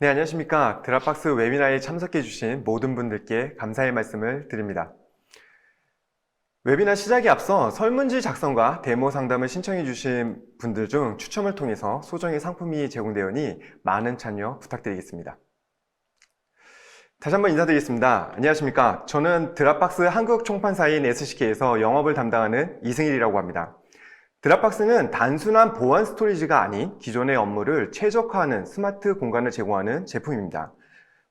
네, 안녕하십니까. 드랍박스 웨비나에 참석해주신 모든 분들께 감사의 말씀을 드립니다. 웨비나 시작에 앞서 설문지 작성과 데모 상담을 신청해주신 분들 중 추첨을 통해서 소정의 상품이 제공되오니 많은 참여 부탁드리겠습니다. 다시 한번 인사드리겠습니다. 안녕하십니까. 저는 드랍박스 한국 총판사인 SCK에서 영업을 담당하는 이승일이라고 합니다. 드랍박스는 단순한 보안 스토리지가 아닌 기존의 업무를 최적화하는 스마트 공간을 제공하는 제품입니다.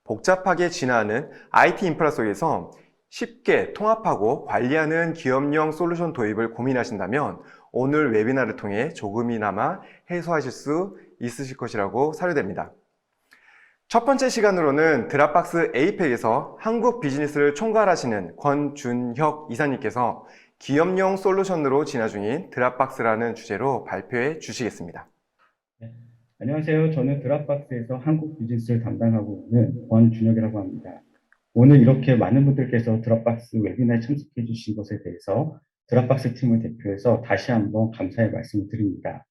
복잡하게 진화하는 IT 인프라 속에서 쉽게 통합하고 관리하는 기업용 솔루션 도입을 고민하신다면 오늘 웨비나를 통해 조금이나마 해소하실 수 있으실 것이라고 사료됩니다. 첫 번째 시간으로는 드랍박스 에이펙에서 한국 비즈니스를 총괄하시는 권준혁 이사님께서 기업용 솔루션으로 진화 중인 드랍박스라는 주제로 발표해 주시겠습니다. 네. 안녕하세요. 저는 드랍박스에서 한국 비즈니스를 담당하고 있는 권준혁이라고 합니다. 오늘 이렇게 많은 분들께서 드랍박스 웨비나에 참석해 주신 것에 대해서 드랍박스 팀을 대표해서 다시 한번 감사의 말씀을 드립니다.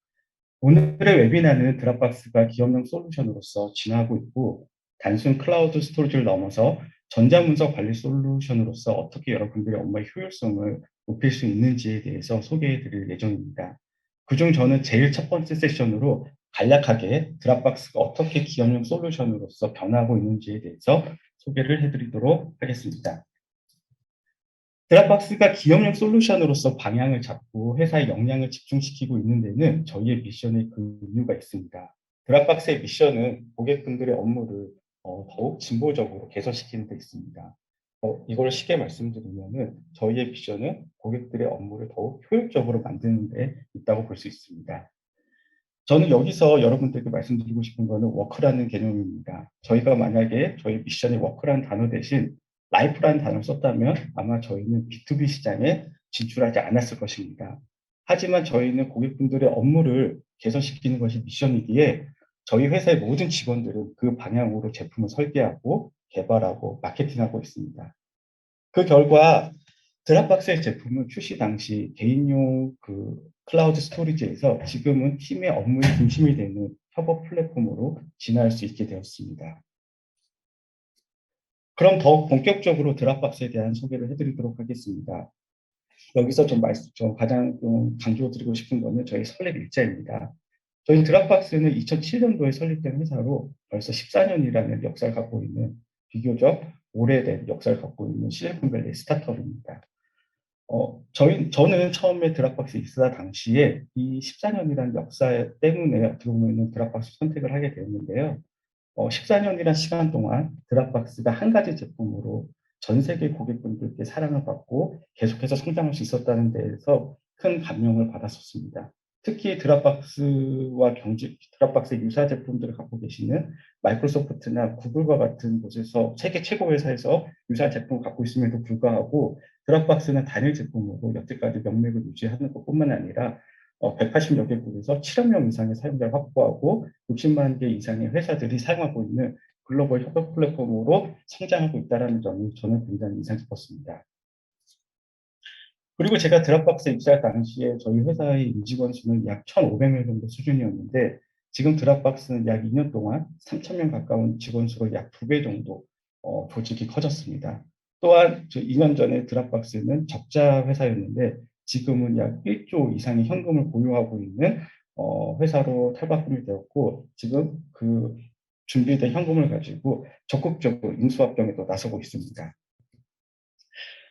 오늘의 웨비나는 드랍박스가 기업용 솔루션으로서 진화하고 있고 단순 클라우드 스토리지를 넘어서 전자문서 관리 솔루션으로서 어떻게 여러분들의 업무의 효율성을 높일 수 있는지에 대해서 소개해 드릴 예정입니다. 그중 저는 제일 첫 번째 세션으로 간략하게 드랍박스가 어떻게 기업용 솔루션으로서 변화하고 있는지에 대해서 소개를 해드리도록 하겠습니다. 드랍박스가 기업용 솔루션으로서 방향을 잡고 회사의 역량을 집중시키고 있는 데는 저희의 미션의 그 이유가 있습니다. 드랍박스의 미션은 고객분들의 업무를 더욱 진보적으로 개선시키는 데 있습니다. 이걸 쉽게 말씀드리면은 저희의 미션은 고객들의 업무를 더욱 효율적으로 만드는 데 있다고 볼 수 있습니다. 저는 여기서 여러분들께 말씀드리고 싶은 거는 워크라는 개념입니다. 저희가 만약에 저희 미션의 워크라는 단어 대신 라이프라는 단어를 썼다면 아마 저희는 B2B 시장에 진출하지 않았을 것입니다. 하지만 저희는 고객분들의 업무를 개선시키는 것이 미션이기에 저희 회사의 모든 직원들은 그 방향으로 제품을 설계하고 개발하고 마케팅하고 있습니다. 그 결과 드랍박스의 제품은 출시 당시 개인용 클라우드 스토리지에서 지금은 팀의 업무의 중심이 되는 협업 플랫폼으로 진화할 수 있게 되었습니다. 그럼 더욱 본격적으로 드랍박스에 대한 소개를 해드리도록 하겠습니다. 여기서 좀 가장 좀 강조드리고 싶은 거는 저희 설립 일자입니다. 저희 드랍박스는 2007년도에 설립된 회사로 벌써 14년이라는 역사를 갖고 있는 비교적 오래된 역사를 갖고 있는 실리콘밸리 스타트업입니다. 저는 처음에 드랍박스 입사 당시에 이 14년이라는 역사 때문에 어떻게 보면 드랍박스 선택을 하게 되었는데요. 14년이라는 시간 동안 드랍박스가 한 가지 제품으로 전 세계 고객분들께 사랑을 받고 계속해서 성장할 수 있었다는 데에서 큰 감명을 받았었습니다. 특히 드랍박스 유사 제품들을 갖고 계시는 마이크로소프트나 구글과 같은 곳에서 세계 최고 회사에서 유사 제품을 갖고 있음에도 불구하고 드랍박스는 단일 제품으로 여태까지 명맥을 유지하는 것뿐만 아니라 180여 개국에서 7억 명 이상의 사용자를 확보하고 60만 개 이상의 회사들이 사용하고 있는 글로벌 협업 플랫폼으로 성장하고 있다는 점이 저는 굉장히 인상 깊었습니다. 그리고 제가 드랍박스에 입사할 당시에 저희 회사의 임직원 수는 약 1,500명 정도 수준이었는데 지금 드랍박스는 약 2년 동안 3,000명 가까운 직원 수로 약 2배 정도 조직이 커졌습니다. 또한 2년 전에 드랍박스는 적자 회사였는데 지금은 약 1조 이상의 현금을 보유하고 있는 회사로 탈바꿈이 되었고 지금 그 준비된 현금을 가지고 적극적으로 인수합병에도 나서고 있습니다.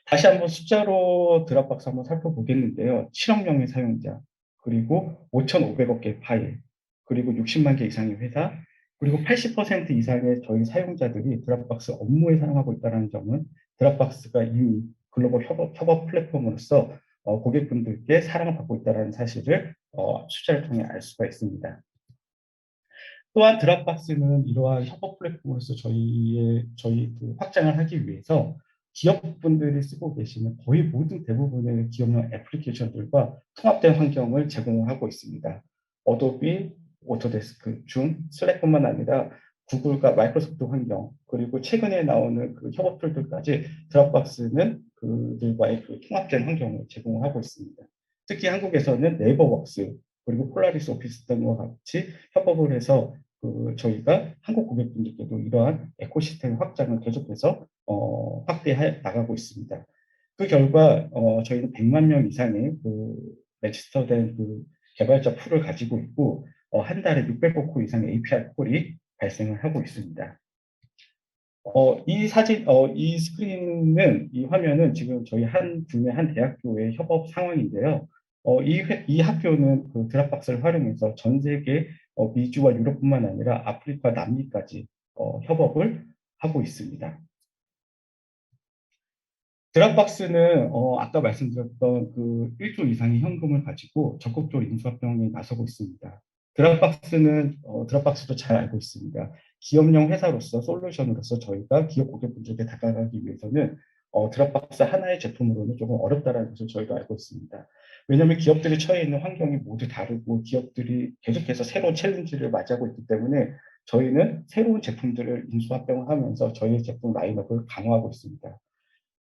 다시 한번 숫자로 드랍박스 한번 살펴보겠는데요. 7억 명의 사용자, 그리고 5,500억 개의 파일, 그리고 60만 개 이상의 회사, 그리고 80% 이상의 저희 사용자들이 드랍박스 업무에 사용하고 있다는 점은 드랍박스가 이미 글로벌 협업 플랫폼으로서 고객분들께 사랑을 받고 있다는 사실을 숫자를 통해 알 수가 있습니다. 또한 드랍박스는 이러한 협업 플랫폼으로서 저희 확장을 하기 위해서 기업분들이 쓰고 계시는 거의 모든 대부분의 기업용 애플리케이션들과 통합된 환경을 제공하고 있습니다. 어도비, 오토데스크, 줌, 슬랙뿐만 아니라 구글과 마이크로소프트 환경, 그리고 최근에 나오는 그 협업 툴들까지 드랍박스는 그들과의 그 통합된 환경을 제공하고 있습니다. 특히 한국에서는 네이버웍스, 그리고 폴라리스 오피스 등과 같이 협업을 해서 저희가 한국 고객분들께도 이러한 에코시스템 확장을 계속해서 확대해 나가고 있습니다. 그 결과 저희는 100만 명 이상의 레지스터된 개발자 풀을 가지고 있고 한 달에 600억 콜 이상의 API 콜이 발생을 하고 있습니다. 이 스크린은, 이 화면은 지금 저희 국내 한 대학교의 협업 상황인데요. 이 학교는 그 드랍박스를 활용해서 전 세계 미주와 유럽뿐만 아니라 아프리카, 남미까지 협업을 하고 있습니다. 드랍박스는 아까 말씀드렸던 1조 이상의 현금을 가지고 적극적으로 인수합병에 나서고 있습니다. 드랍박스도 잘 알고 있습니다. 기업용 회사로서 솔루션으로서 저희가 기업 고객분들께 다가가기 위해서는 드랍박스 하나의 제품으로는 조금 어렵다는 것을 저희도 알고 있습니다. 왜냐하면 기업들이 처해 있는 환경이 모두 다르고 기업들이 계속해서 새로운 챌린지를 맞이하고 있기 때문에 저희는 새로운 제품들을 인수합병을 하면서 저희의 제품 라인업을 강화하고 있습니다.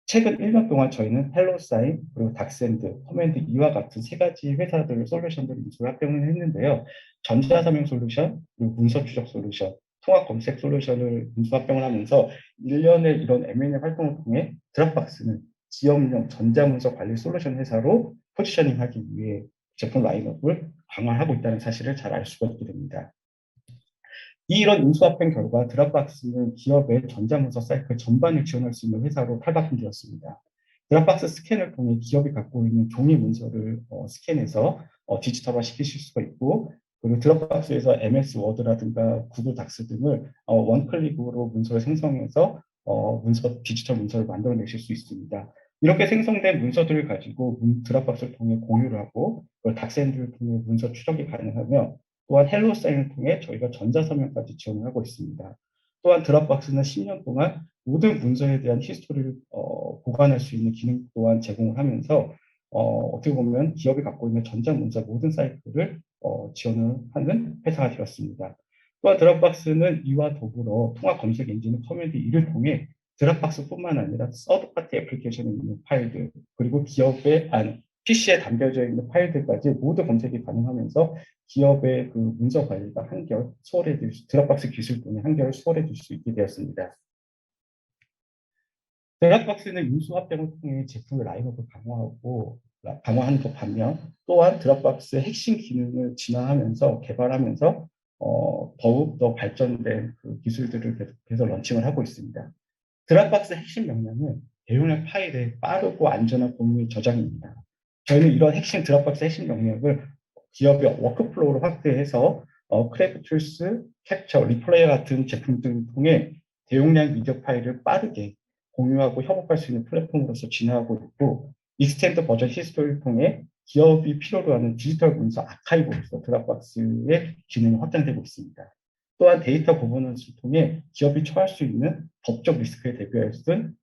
최근 1년 동안 저희는 헬로사인, 그리고 닥센드, 커맨드 이와 같은 세 가지 회사들 솔루션들을 인수를 합병을 했는데요. 전자서명 솔루션, 그리고 문서 추적 솔루션, 통합 검색 솔루션을 인수 합병을 하면서 1년의 이런 M&A 활동을 통해 드랍박스는 기업용 전자문서 관리 솔루션 회사로 포지셔닝하기 위해 제품 라인업을 강화하고 있다는 사실을 잘 알 수가 있게 됩니다. 이런 인수합병 결과 드랍박스는 기업의 전자문서 사이클 전반을 지원할 수 있는 회사로 탈바꿈되었습니다. 드랍박스 스캔을 통해 기업이 갖고 있는 종이 문서를 스캔해서 디지털화 시키실 수가 있고, 그리고 드랍박스에서 MS 워드라든가 구글 닥스 등을 원클릭으로 문서를 생성해서 디지털 문서를 만들어내실 수 있습니다. 이렇게 생성된 문서들을 가지고 드랍박스를 통해 공유를 하고, 그걸 닥스앤드를 통해 문서 추적이 가능하며, 또한 헬로사인을 통해 저희가 전자서명까지 지원을 하고 있습니다. 또한 드랍박스는 10년 동안 모든 문서에 대한 히스토리를 보관할 수 있는 기능 또한 제공을 하면서 어떻게 보면 기업이 갖고 있는 전자문서 모든 사이클을 지원을 하는 회사가 되었습니다. 또한 드랍박스는 이와 더불어 통합 검색 엔진 커맨드 2를 통해 드랍박스뿐만 아니라 서드파티 애플리케이션에 있는 파일들, 그리고 PC에 담겨져 있는 파일들까지 모두 검색이 가능하면서 기업의 문서 관리가 드랍박스 기술 등의 한결 수월해질 수 있게 되었습니다. 드랍박스는 인수 합병을 통해 제품의 라인업을 강화하는 것 반면, 또한 드랍박스의 핵심 기능을 진화하면서 개발하면서 더욱 더 발전된 기술들을 계속해서 런칭을 하고 있습니다. 드랍박스 핵심 역량은 대용량 파일의 빠르고 안전한 공유 저장입니다. 저희는 이런 드랍박스 핵심 역량을 기업의 워크플로우를 확대해서 크래프툴스, 캡처, 리플레이 같은 제품들을 통해 대용량 미디어 파일을 빠르게 공유하고 협업할 수 있는 플랫폼으로서 진화하고 있고, 익스텐드 버전 히스토리를 통해 기업이 필요로 하는 디지털 문서 아카이브로서 드랍박스의 기능이 확장되고 있습니다. 또한 데이터 고버넌스를 통해 기업이 처할 수 있는 법적 리스크에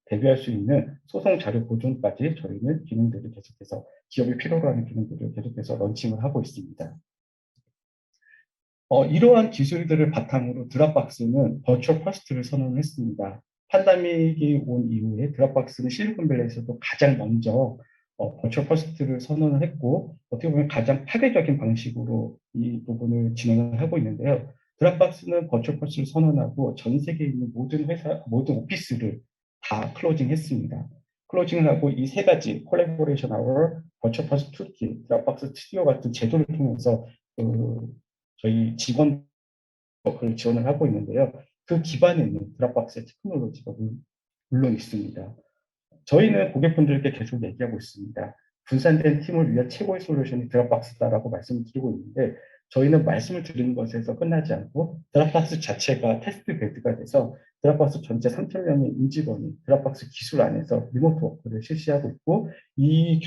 대비할 수 있는 소송 자료 보존까지 저희는 기능들을 계속해서 기업이 필요로 하는 기능들을 계속해서 런칭을 하고 있습니다. 이러한 기술들을 바탕으로 드랍박스는 버추얼 퍼스트를 선언을 했습니다. 팬데믹이 온 이후에 드랍박스는 실리콘밸리에서도 가장 먼저 버추얼 퍼스트를 선언을 했고, 어떻게 보면 가장 파괴적인 방식으로 이 부분을 진행을 하고 있는데요. 드랍박스는 버추얼 퍼스트를 선언하고 전 세계에 있는 모든 오피스를 다 클로징했습니다. 클로징을 하고 이 세 가지 콜라보레이션 아워, 버추얼 퍼스트 툴킷, 드랍박스 스튜디오 같은 제도를 통해서 저희 직원을 지원을 하고 있는데요. 그 기반에 있는 드랍박스의 테크놀로지가 물론 있습니다. 저희는 고객분들께 계속 얘기하고 있습니다. 분산된 팀을 위한 최고의 솔루션이 드랍박스다라고 말씀을 드리고 있는데, 저희는 말씀을 드리는 것에서 끝나지 않고 드랍박스 자체가 테스트 베드가 돼서 드랍박스 전체 3,000명의 임직원이 드랍박스 기술 안에서 리모트 워크를 실시하고 있고, 이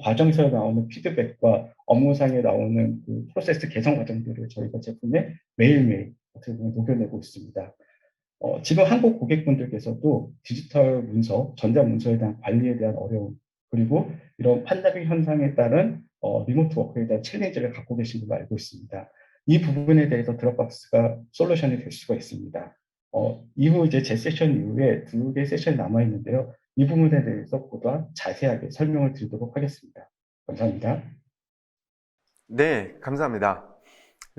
과정에서 나오는 피드백과 업무상에 나오는 프로세스 개선 과정들을 저희가 제품에 매일매일 어떻게 보면 녹여내고 있습니다. 지금 한국 고객분들께서도 디지털 문서, 전자문서에 대한 관리에 대한 어려움, 그리고 이런 팬데믹 현상에 따른 리모트 워크에 대한 챌린지를 갖고 계신 걸로 알고 있습니다. 이 부분에 대해서 드랍박스가 솔루션이 될 수가 있습니다. 이후 이제 제 세션 이후에 2개 세션이 남아 있는데요. 이 부분에 대해서 보다 자세하게 설명을 드리도록 하겠습니다. 감사합니다. 네, 감사합니다.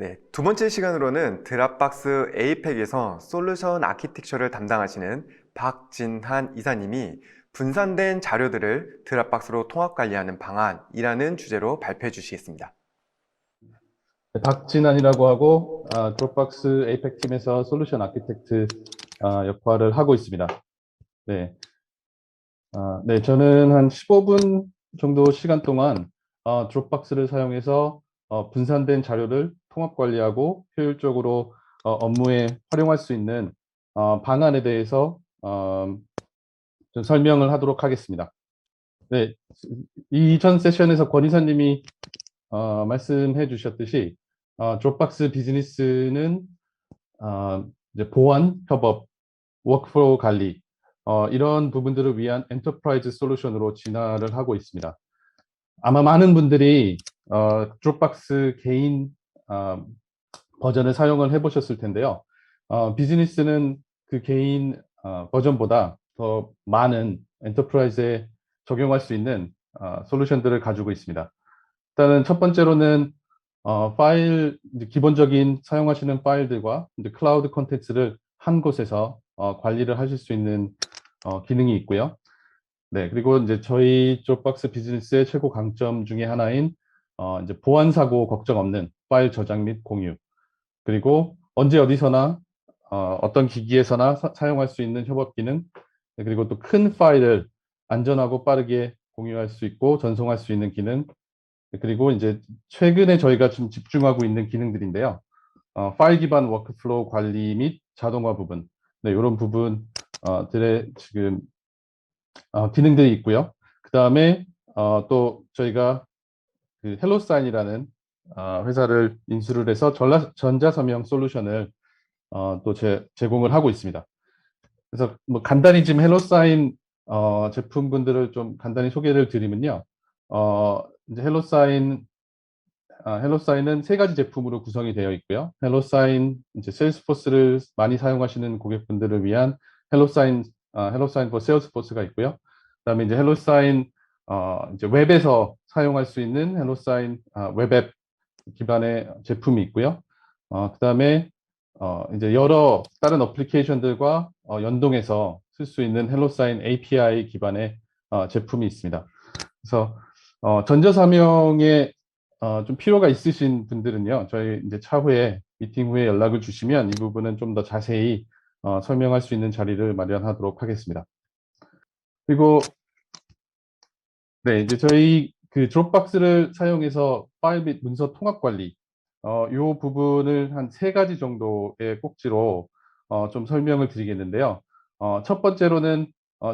네, 두 번째 시간으로는 드랍박스 에이펙에서 솔루션 아키텍처를 담당하시는 박진한 이사님이 분산된 자료들을 드랍박스로 통합 관리하는 방안이라는 주제로 발표해 주시겠습니다. 네, 박진환이라고 하고 드롭박스 에이펙 팀에서 솔루션 아키텍트 역할을 하고 있습니다. 네, 네, 저는 한 15분 정도 시간 동안 드롭박스를 사용해서 분산된 자료를 통합 관리하고 효율적으로 업무에 활용할 수 있는 방안에 대해서 좀 설명을 하도록 하겠습니다. 네, 이전 세션에서 권 이사님이 말씀해 주셨듯이 드롭박스 비즈니스는 이제 보안, 협업, 워크플로우 관리 이런 부분들을 위한 엔터프라이즈 솔루션으로 진화를 하고 있습니다. 아마 많은 분들이 드롭박스 개인 버전을 사용을 해보셨을 텐데요. 비즈니스는 그 개인 버전보다 더 많은 엔터프라이즈에 적용할 수 있는 솔루션들을 가지고 있습니다. 일단은 첫 번째로는 파일, 기본적인 사용하시는 파일들과 이제 클라우드 콘텐츠를 한 곳에서 관리를 하실 수 있는 기능이 있고요. 네, 그리고 이제 저희 드롭박스 비즈니스의 최고 강점 중에 하나인 이제 보안 사고 걱정 없는 파일 저장 및 공유, 그리고 언제 어디서나 어떤 기기에서나 사용할 수 있는 협업 기능, 네, 그리고 또 큰 파일을 안전하고 빠르게 공유할 수 있고 전송할 수 있는 기능, 그리고 이제 최근에 저희가 좀 집중하고 있는 기능들인데요. 파일 기반 워크플로우 관리 및 자동화 부분, 네, 이런 부분들의 지금 기능들이 있고요. 그 다음에 또 저희가 그 헬로사인이라는 회사를 인수를 해서 전자서명 솔루션을 또 제공을 하고 있습니다. 그래서 뭐 간단히 지금 헬로사인 제품군들을 좀 간단히 소개를 드리면요. 이제 헬로사인은 세 가지 제품으로 구성이 되어 있고요. 헬로사인, 이제 세일스포스를 많이 사용하시는 고객분들을 위한 헬로사인 for 세일스포스가 있고요. 그다음에 이제 헬로사인 이제 웹에서 사용할 수 있는 헬로사인 웹앱 기반의 제품이 있고요. 그다음에 이제 여러 다른 어플리케이션들과 연동해서 쓸 수 있는 헬로사인 API 기반의 제품이 있습니다. 그래서 전자사명에 좀 필요가 있으신 분들은요, 저희 이제 차후에 미팅 후에 연락을 주시면 이 부분은 좀 더 자세히 설명할 수 있는 자리를 마련하도록 하겠습니다. 그리고 네, 이제 저희 그 드롭박스를 사용해서 파일 및 문서 통합 관리 이 부분을 한 세 가지 정도의 꼭지로 좀 설명을 드리겠는데요. 첫 번째로는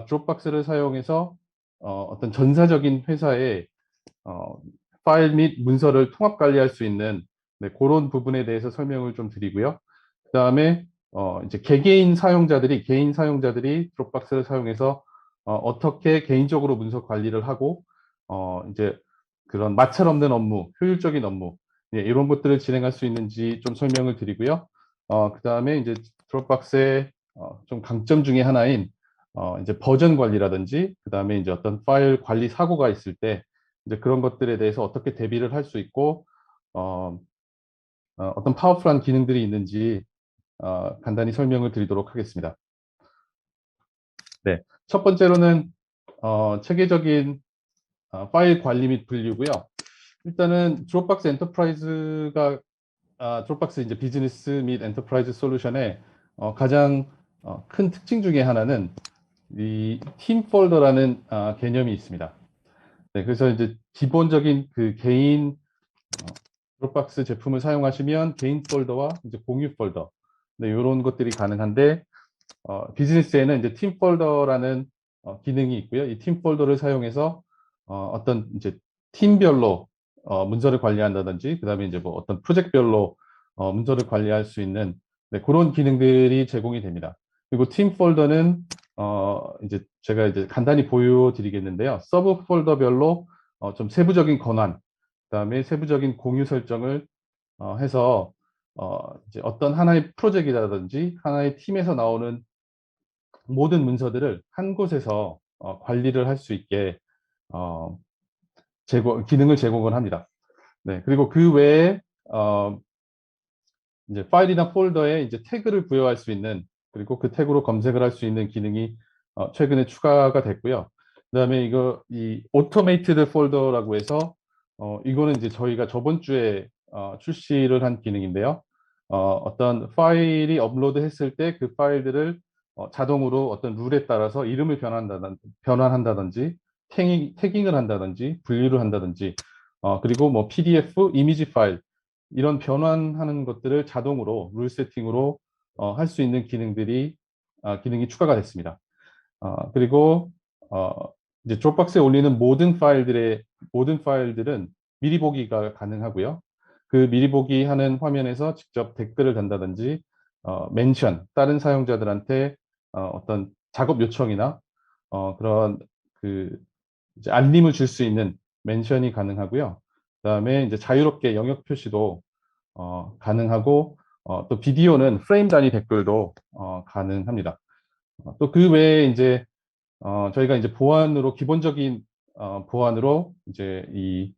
드롭박스를 사용해서 어떤 전사적인 회사의 파일 및 문서를 통합 관리할 수 있는 네, 그런 부분에 대해서 설명을 좀 드리고요. 그 다음에 이제 개인 사용자들이 드롭박스를 사용해서 어떻게 개인적으로 문서 관리를 하고 이제 그런 마찰 없는 업무, 효율적인 업무 예, 이런 것들을 진행할 수 있는지 좀 설명을 드리고요. 그 다음에 이제 드롭박스의 좀 강점 중에 하나인 이제 버전 관리라든지 그 다음에 이제 어떤 파일 관리 사고가 있을 때 이제 그런 것들에 대해서 어떻게 대비를 할 수 있고 어떤 파워풀한 기능들이 있는지 간단히 설명을 드리도록 하겠습니다. 네, 첫 번째로는 체계적인 파일 관리 및 분류고요. 일단은 드롭박스 엔터프라이즈가 드롭박스 이제 비즈니스 및 엔터프라이즈 솔루션의 가장 큰 특징 중에 하나는 이 팀 폴더라는 개념이 있습니다. 네, 그래서 이제 기본적인 그 개인 드롭박스 제품을 사용하시면 개인 폴더와 이제 공유 폴더, 네, 이런 것들이 가능한데 비즈니스에는 이제 팀 폴더라는 기능이 있고요. 이 팀 폴더를 사용해서 어떤 이제 팀별로 문서를 관리한다든지, 그다음에 이제 뭐 어떤 프로젝트별로 문서를 관리할 수 있는 네, 그런 기능들이 제공이 됩니다. 그리고 팀 폴더는 이제 제가 이제 간단히 보여드리겠는데요. 서브 폴더별로 좀 세부적인 권한, 그다음에 세부적인 공유 설정을 해서 이제 어떤 하나의 프로젝트라든지 하나의 팀에서 나오는 모든 문서들을 한 곳에서 관리를 할 수 있게 기능을 제공을 합니다. 네, 그리고 그 외에 이제 파일이나 폴더에 이제 태그를 부여할 수 있는, 그리고 그 태그로 검색을 할 수 있는 기능이 최근에 추가가 됐고요. 그다음에 이 오토메이티드 폴더라고 해서 이거는 이제 저희가 저번 주에 출시를 한 기능인데요. 어떤 파일이 업로드 했을 때 그 파일들을 자동으로 어떤 룰에 따라서 이름을 변환한다든지 태깅을 한다든지 분류를 한다든지 그리고 뭐 PDF, 이미지 파일 이런 변환하는 것들을 자동으로 룰 세팅으로 할 수 있는 기능이 추가가 됐습니다. 그리고 이제 드롭박스에 올리는 모든 파일들은 미리 보기가 가능하고요. 그 미리 보기 하는 화면에서 직접 댓글을 단다든지 멘션 다른 사용자들한테 어떤 작업 요청이나 그런 그 이제 알림을 줄 수 있는 멘션이 가능하고요. 그다음에 이제 자유롭게 영역 표시도 가능하고 또 비디오는 프레임 단위 댓글도 가능합니다. 또 그 외에 이제 저희가 이제 기본적인 보안으로 이제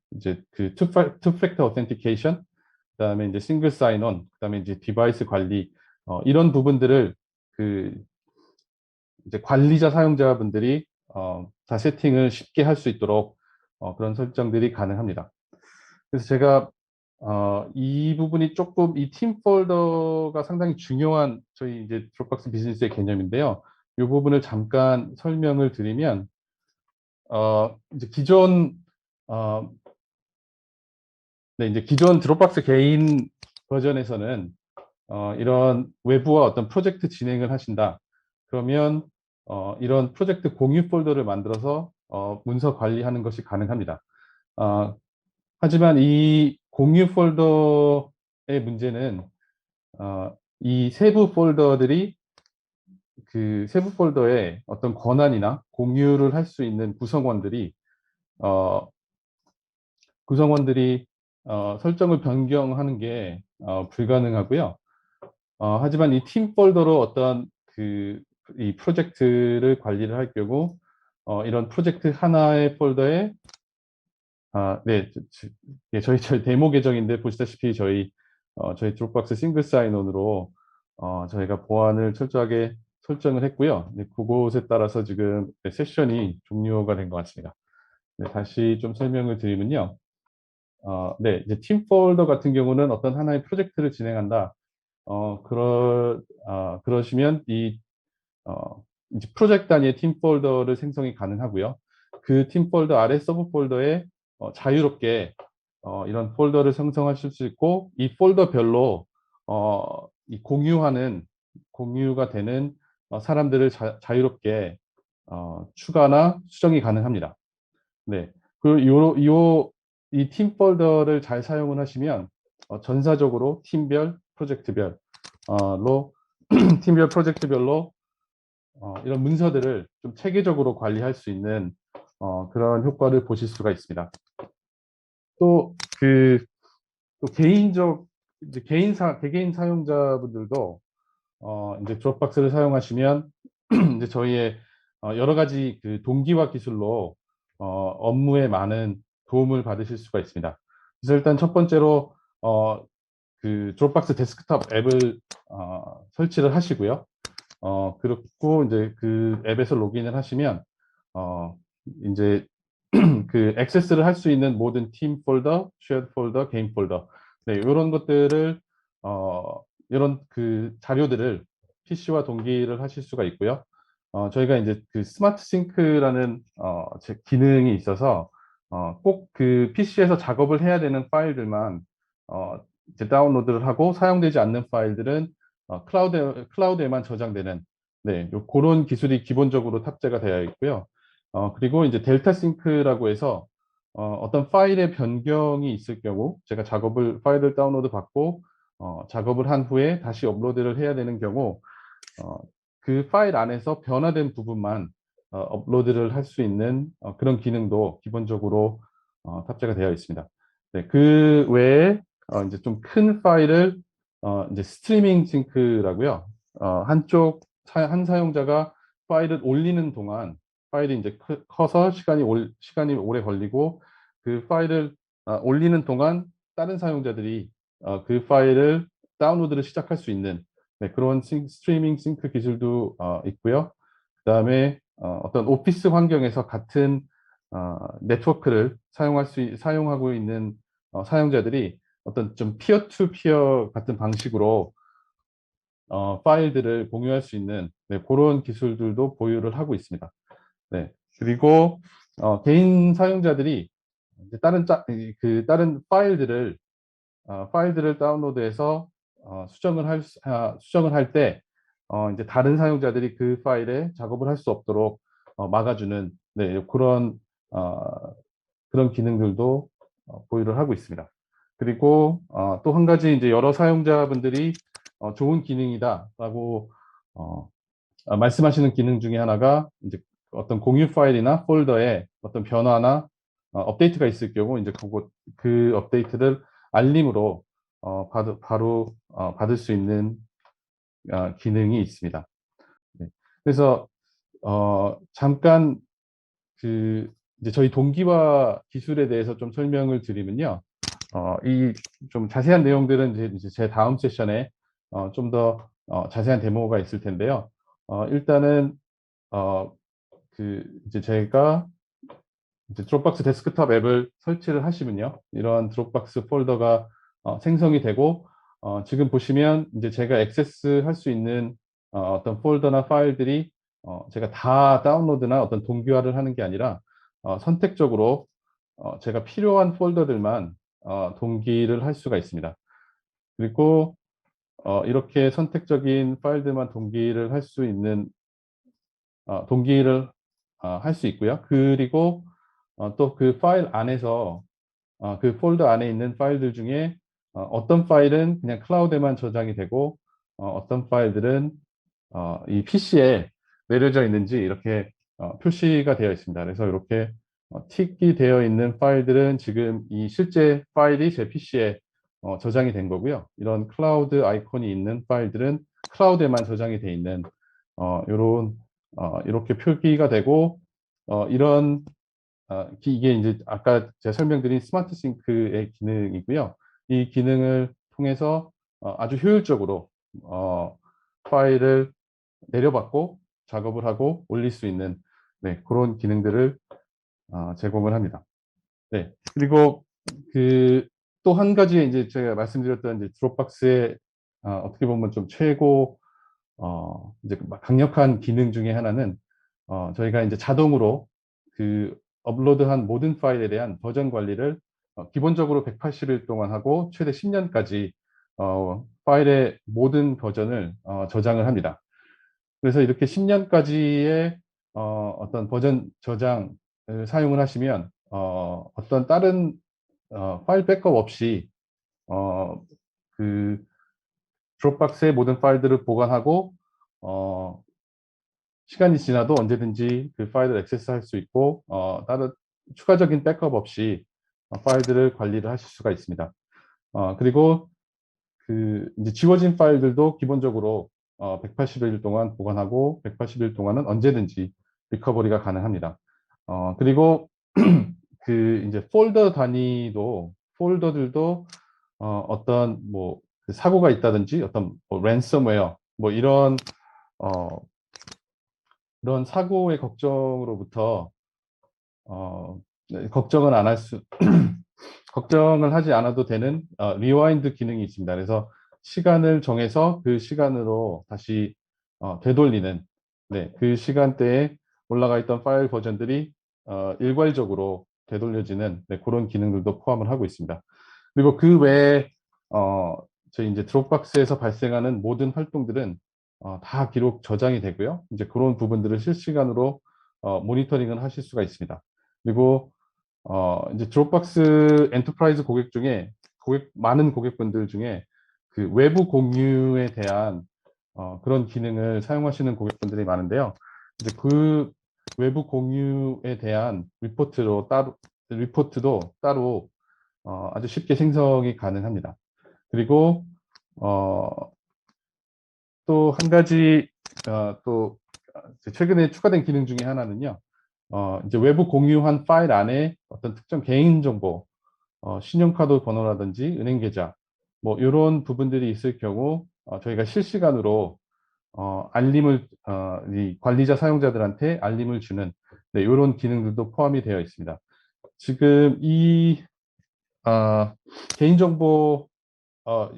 그 투 팩터 오센티케이션, 그다음에 이제 싱글 사인온, 그다음에 이제 디바이스 관리 이런 부분들을 그 이제 관리자 사용자분들이 다 세팅을 쉽게 할 수 있도록 그런 설정들이 가능합니다. 그래서 제가 이 부분이 조금 이 팀 폴더가 상당히 중요한 저희 이제 드롭박스 비즈니스의 개념인데요. 이 부분을 잠깐 설명을 드리면 이제 어, 이제 기존 드롭박스 개인 버전에서는 이런 외부와 어떤 프로젝트 진행을 하신다. 그러면 이런 프로젝트 공유 폴더를 만들어서 문서 관리하는 것이 가능합니다. 하지만 이 공유 폴더의 문제는 이 세부 폴더들이 그 세부 폴더에 어떤 권한이나 공유를 할 수 있는 어, 구성원들이 설정을 변경하는 게 불가능하고요. 하지만 이 팀 폴더로 어떤 이 프로젝트를 관리를 할 경우 이런 프로젝트 하나의 폴더에 네, 예, 저희 데모 계정인데 보시다시피 저희 드롭박스 싱글 사인온으로 저희가 보안을 철저하게 설정을 했고요. 네, 그곳에 따라서 지금 세션이 종료가 된 것 같습니다. 네, 다시 좀 설명을 드리면요. 네, 이제 팀 폴더 같은 경우는 어떤 하나의 프로젝트를 진행한다. 그러시면 이제 프로젝트 단위의 팀 폴더를 생성이 가능하고요. 그 팀 폴더 아래 서브 폴더에 자유롭게 이런 폴더를 생성하실 수 있고, 이 폴더별로 이 공유가 되는 사람들을 자유롭게 추가나 수정이 가능합니다. 네. 이 팀 폴더를 잘 사용을 하시면 전사적으로 팀별, 프로젝트별로 팀별 프로젝트별로 이런 문서들을 좀 체계적으로 관리할 수 있는 그런 효과를 보실 수가 있습니다. 또 또 이제 개개인 사용자분들도 이제 드롭박스를 사용하시면 이제 저희의 여러 가지 그 동기화 기술로 업무에 많은 도움을 받으실 수가 있습니다. 그래서 일단 첫 번째로 그 드롭박스 데스크톱 앱을 설치를 하시고요. 그렇고 이제 그 앱에서 로그인을 하시면 이제 그 액세스를 할 수 있는 모든 팀 폴더, 쉐어드 폴더, 개인 폴더, 네, 이런 것들을 이런 그 자료들을 PC와 동기를 하실 수가 있고요. 저희가 이제 그 스마트 싱크라는 기능이 있어서 꼭 그 PC에서 작업을 해야 되는 파일들만 이제 다운로드를 하고, 사용되지 않는 파일들은 클라우드에만 저장되는, 네, 그런 기술이 기본적으로 탑재가 되어 있고요. 그리고 이제 델타 싱크라고 해서 어떤 파일의 변경이 있을 경우, 제가 파일을 다운로드 받고 작업을 한 후에 다시 업로드를 해야 되는 경우 그 파일 안에서 변화된 부분만 업로드를 할 수 있는 그런 기능도 기본적으로 탑재가 되어 있습니다. 네, 그 외에 이제 좀 큰 파일을 이제 스트리밍 싱크라고요. 한 사용자가 파일을 올리는 동안 파일이 이제 커서 시간이 오래 걸리고, 그 파일을 올리는 동안 다른 사용자들이 그 파일을 다운로드를 시작할 수 있는 네, 그런 스트리밍 싱크 기술도 있고요. 그다음에 어떤 오피스 환경에서 같은 네트워크를 사용하고 있는 사용자들이 어떤 좀 피어 투 피어 같은 방식으로 파일들을 공유할 수 있는 네, 그런 기술들도 보유를 하고 있습니다. 네. 그리고 개인 사용자들이 이제 다른 파일들을 다운로드해서 수정을 할 때 이제 다른 사용자들이 그 파일에 작업을 할 수 없도록 막아주는 네, 어, 그런 기능들도 보유를 하고 있습니다. 그리고 또 한 가지 이제 여러 사용자분들이 좋은 기능이다라고 말씀하시는 기능 중에 하나가 이제 어떤 공유 파일이나 폴더에 어떤 변화나 업데이트가 있을 경우 이제 그 업데이트를 알림으로 바로 받을 수 있는 기능이 있습니다. 네. 그래서 잠깐 이제 저희 동기화 기술에 대해서 좀 설명을 드리면요. 이 좀 자세한 내용들은 이제 제 다음 세션에 좀 더 자세한 데모가 있을 텐데요. 일단은 이제 제가 이제 드롭박스 데스크톱 앱을 설치를 하시면요. 이런 드롭박스 폴더가 생성이 되고 지금 보시면 이제 제가 액세스할 수 있는 어떤 폴더나 파일들이 제가 다 다운로드나 어떤 동기화를 하는 게 아니라 선택적으로 제가 필요한 폴더들만 동기를 할 수가 있습니다. 그리고 이렇게 선택적인 파일들만 동기를 할 수 있는 동기를 할 수 있고요. 그리고 또 그 파일 안에서 그 폴더 안에 있는 파일들 중에 어떤 파일은 그냥 클라우드에만 저장이 되고 어떤 파일들은 이 PC에 내려져 있는지 이렇게 표시가 되어 있습니다. 그래서 이렇게 틱이 되어 있는 파일들은 지금 이 실제 파일이 제 PC에 저장이 된 거고요. 이런 클라우드 아이콘이 있는 파일들은 클라우드에만 저장이 되어 있는 이렇게 표기가 되고 이런 이게 이제 아까 제가 설명드린 스마트 싱크의 기능이고요. 이 기능을 통해서 아주 효율적으로 파일을 내려받고 작업을 하고 올릴 수 있는 네, 그런 기능들을 제공을 합니다. 네. 그리고 또 한 가지 이제 제가 말씀드렸던 이제 드롭박스의 어떻게 보면 좀 최고 이제 강력한 기능 중에 하나는 저희가 이제 자동으로 업로드한 모든 파일에 대한 버전 관리를 기본적으로 180일 동안 하고 최대 10년까지 파일의 모든 버전을 저장을 합니다. 그래서 이렇게 10년까지의 어떤 버전 저장을 사용을 하시면 어떤 다른 파일 백업 없이 그 드롭박스의 모든 파일들을 보관하고 시간이 지나도 언제든지 그 파일을 액세스할 수 있고 다른 추가적인 백업 없이 파일들을 관리를 하실 수가 있습니다. 그리고 이제 지워진 파일들도 기본적으로 180일 동안 보관하고 180일 동안은 언제든지 리커버리가 가능합니다. 그리고 이제 폴더들도 어떤 그 사고가 있다든지 어떤 랜섬웨어 이런 그런 사고의 걱정으로부터 네, 걱정을 하지 않아도 되는 리와인드 기능이 있습니다. 그래서 시간을 정해서 그 시간으로 다시 되돌리는 네, 그 시간대에 올라가 있던 파일 버전들이 일괄적으로 되돌려지는 네, 그런 기능들도 포함을 하고 있습니다. 그리고 그 외에 저희 이제 드롭박스에서 발생하는 모든 활동들은 다 기록 저장이 되고요. 이제 그런 부분들을 실시간으로 모니터링을 하실 수가 있습니다. 그리고 이제 드롭박스 엔터프라이즈 고객 중에 많은 고객분들 중에 그 외부 공유에 대한 그런 기능을 사용하시는 고객분들이 많은데요. 이제 그 외부 공유에 대한 리포트도 따로 아주 쉽게 생성이 가능합니다. 그리고 또 한 가지 또 최근에 추가된 기능 중에 하나는요. 이제 외부 공유한 파일 안에 어떤 특정 개인 정보, 신용카드 번호라든지 은행 계좌, 뭐 이런 부분들이 있을 경우 저희가 실시간으로 알림을 이 관리자 사용자들한테 알림을 주는 네, 이런 기능들도 포함이 되어 있습니다. 지금 이 개인정보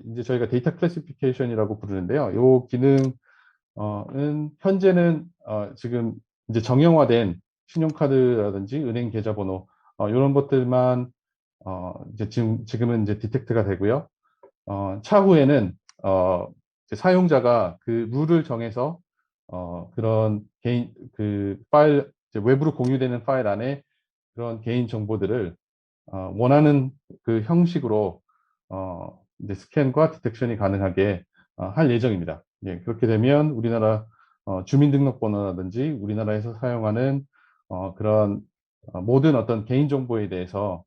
이제 저희가 데이터 클래시피케이션이라고 부르는데요. 이 기능은 현재는 지금 이제 정형화된 신용카드라든지 은행 계좌번호 이런 것들만 이제 지금은 이제 디텍트가 되고요. 차후에는 이제 사용자가 그 룰을 정해서 그런 개인 그 파일 이제 외부로 공유되는 파일 안에 그런 개인 정보들을 원하는 그 형식으로 이제 스캔과 디텍션이 가능하게 할 예정입니다. 예, 그렇게 되면 우리나라 주민등록번호라든지 우리나라에서 사용하는 그런 모든 어떤 개인 정보에 대해서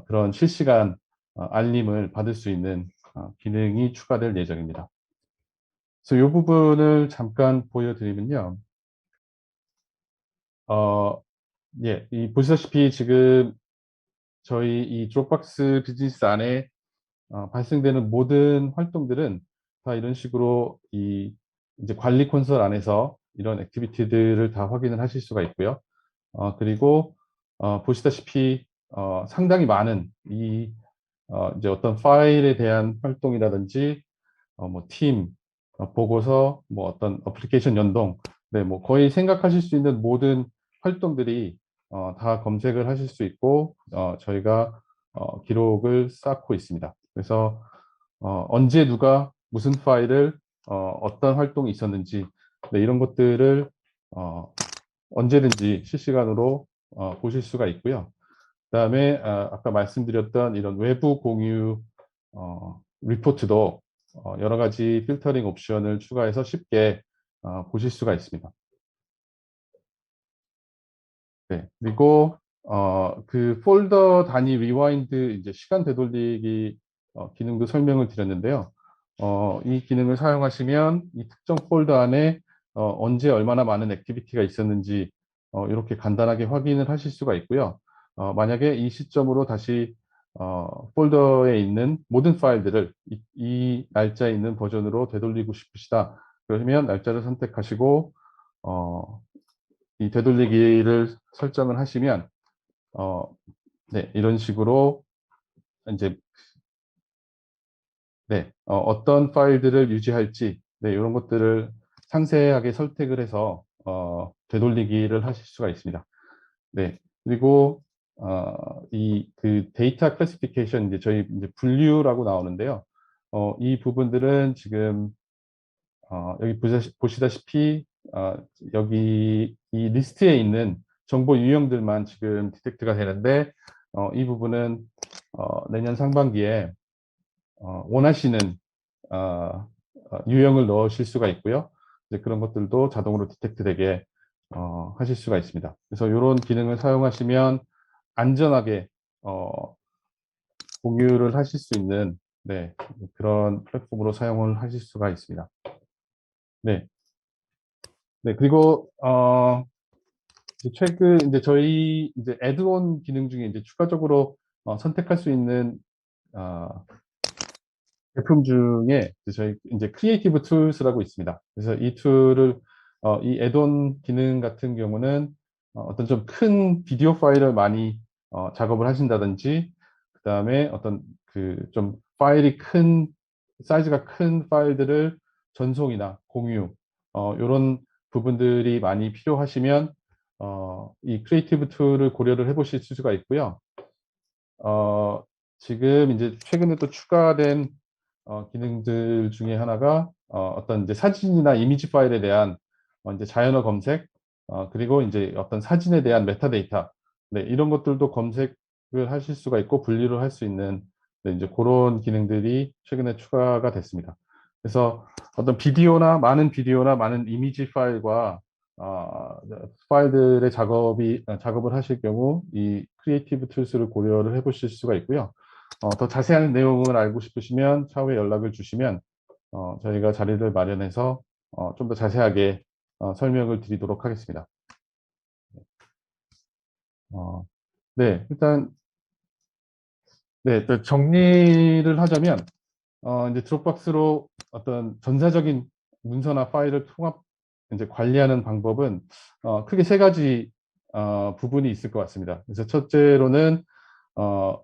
그런 실시간 알림을 받을 수 있는 기능이 추가될 예정입니다. 그래서 이 부분을 잠깐 보여드리면요. 예, 보시다시피 지금 저희 이 드롭박스 비즈니스 안에 발생되는 모든 활동들은 다 이런 식으로 이제 관리 콘솔 안에서 이런 액티비티들을 다 확인을 하실 수가 있고요. 그리고 보시다시피 상당히 많은 이제 어떤 파일에 대한 활동이라든지 뭐 팀, 보고서, 뭐 어떤 어플리케이션 연동, 네, 뭐 거의 생각하실 수 있는 모든 활동들이 다 검색을 하실 수 있고 저희가 기록을 쌓고 있습니다. 그래서 언제 누가 무슨 파일을 어떤 활동이 있었는지 네, 이런 것들을 언제든지 실시간으로 보실 수가 있고요. 그다음에 아까 말씀드렸던 이런 외부 공유 리포트도 여러 가지 필터링 옵션을 추가해서 쉽게 보실 수가 있습니다. 네, 그리고 그 폴더 단위 리와인드 이제 시간 되돌리기 기능도 설명을 드렸는데요. 이 기능을 사용하시면 이 특정 폴더 안에 언제 얼마나 많은 액티비티가 있었는지 이렇게 간단하게 확인을 하실 수가 있고요. 만약에 이 시점으로 다시 폴더에 있는 모든 파일들을 이 날짜에 있는 버전으로 되돌리고 싶으시다. 그러면 날짜를 선택하시고 이 되돌리기를 설정을 하시면 네, 이런 식으로 이제 네, 어떤 파일들을 유지할지 네, 이런 것들을 상세하게 선택을 해서 되돌리기를 하실 수가 있습니다. 네, 그리고 이 그 데이터 클래시피케이션 이제 저희 이제 분류라고 나오는데요. 이 부분들은 지금 여기 보시다시피 여기 이 리스트에 있는 정보 유형들만 지금 디텍트가 되는데 이 부분은 내년 상반기에 원하시는 유형을 넣으실 수가 있고요. 이제 그런 것들도 자동으로 디텍트 되게 하실 수가 있습니다. 그래서 이런 기능을 사용하시면 안전하게 공유를 하실 수 있는 네, 그런 플랫폼으로 사용을 하실 수가 있습니다. 네. 네, 그리고 최근 이제 저희 이제 애드온 기능 중에 이제 추가적으로 선택할 수 있는 제품 중에 이제 저희 이제 크리에이티브 툴스라고 있습니다. 그래서 이 툴을 이 애드온 기능 같은 경우는 어떤 좀 큰 비디오 파일을 많이 작업을 하신다든지 그다음에 어떤 그 좀 파일이 큰 사이즈가 큰 파일들을 전송이나 공유 요런 부분들이 많이 필요하시면 이 크리에이티브 툴을 고려를 해 보실 수가 있고요. 지금 이제 최근에 또 추가된 기능들 중에 하나가 어떤 이제 사진이나 이미지 파일에 대한 이제 자연어 검색 그리고 이제 어떤 사진에 대한 메타데이터 네, 이런 것들도 검색을 하실 수가 있고 분류를 할 수 있는 네, 이제 그런 기능들이 최근에 추가가 됐습니다. 그래서 어떤 비디오나 많은 이미지 파일과 파일들의 작업을 하실 경우 이 크리에이티브 툴스를 고려를 해보실 수가 있고요. 더 자세한 내용을 알고 싶으시면 차후에 연락을 주시면 저희가 자리를 마련해서 좀 더 자세하게 설명을 드리도록 하겠습니다. 네, 일단 네, 또 정리를 하자면, 이제 드롭박스로 어떤 전사적인 문서나 파일을 통합, 이제 관리하는 방법은, 크게 세 가지, 부분이 있을 것 같습니다. 그래서 첫째로는, 어,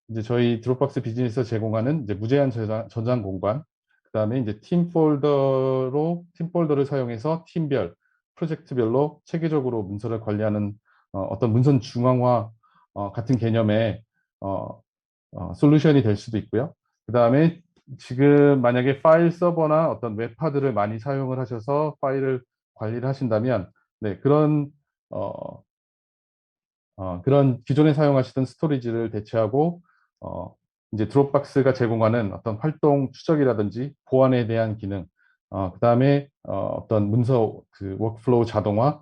이제 저희 드롭박스 비즈니스에서 제공하는 이제 무제한 저장 공간, 그 다음에 이제 팀 폴더를 사용해서 팀별, 프로젝트별로 체계적으로 문서를 관리하는 어떤 문서 중앙화 같은 개념의 어, 솔루션이 될 수도 있고요. 그 다음에 지금 만약에 파일 서버나 어떤 웹하드를 많이 사용을 하셔서 파일을 관리를 하신다면, 네, 어, 그런 기존에 사용하시던 스토리지를 대체하고, 어, 이제 드롭박스가 제공하는 어떤 활동 추적이라든지 보안에 대한 기능, 그 다음에 어떤 문서 그 워크플로우 자동화,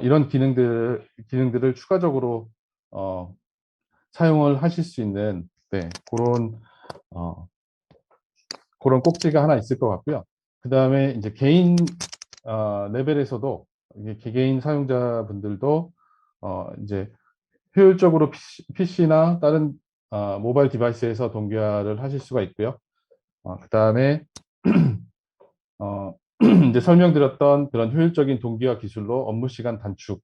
이런 기능들을 추가적으로 어, 사용을 하실 수 있는, 네, 어, 그런 꼭지가 하나 있을 것 같고요. 그 다음에 이제 개인 레벨에서도 이게 개개인 사용자분들도 이제 효율적으로 PC나 다른 모바일 디바이스에서 동기화를 하실 수가 있고요. 그 다음에 이제 설명드렸던 그런 효율적인 동기화 기술로 업무 시간 단축,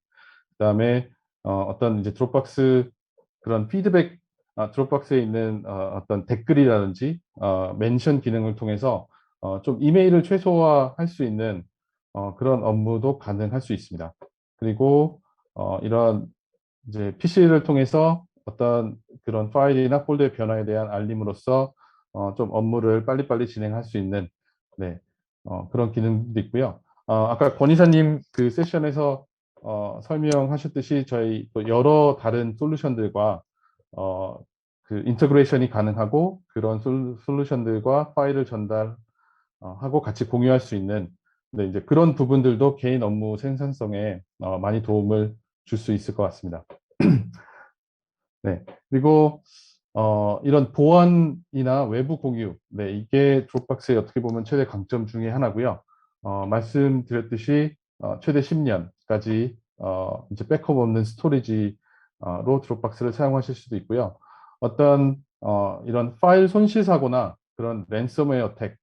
그 다음에 어떤 이제 드롭박스 그런 피드백, 드롭박스에 있는 어떤 댓글이라든지 멘션 기능을 통해서 좀 이메일을 최소화할 수 있는 그런 업무도 가능할 수 있습니다. 그리고 이런 이제 PC를 통해서 어떤 그런 파일이나 폴더의 변화에 대한 알림으로써 좀 업무를 빨리빨리 진행할 수 있는, 네, 그런 기능도 있고요. 아까 권 이사님 그 세션에서 설명하셨듯이 저희 또 여러 다른 솔루션들과 그 인터그레이션이 가능하고 그런 솔루션들과 파일을 전달하고 같이 공유할 수 있는, 네, 이제 그런 부분들도 개인 업무 생산성에 많이 도움을 줄 수 있을 것 같습니다. 네. 그리고 이런 보안이나 외부 공유, 네, 이게 드롭박스의 어떻게 보면 최대 강점 중에 하나고요. 말씀드렸듯이 최대 10년까지 이제 백업 없는 스토리지로 드롭박스를 사용하실 수도 있고요. 어떤 이런 파일 손실 사고나 그런 랜섬웨어 어택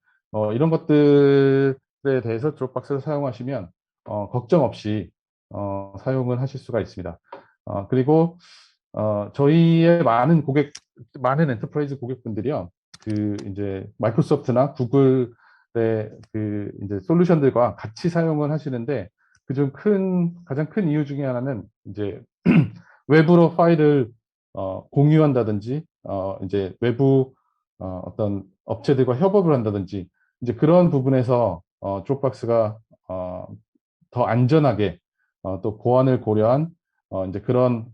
이런 것들에 대해서 드롭박스를 사용하시면 걱정 없이 사용을 하실 수가 있습니다. 그리고 저희의 많은 엔터프라이즈 고객분들이요, 그 이제 마이크로소프트나 구글의 그 이제 솔루션들과 같이 사용을 하시는데, 그중 가장 큰 이유 중에 하나는 이제 외부로 파일을 공유한다든지, 이제 외부 어떤 업체들과 협업을 한다든지, 이제 그런 부분에서 드롭박스가 더 안전하게 또 보안을 고려한 이제 그런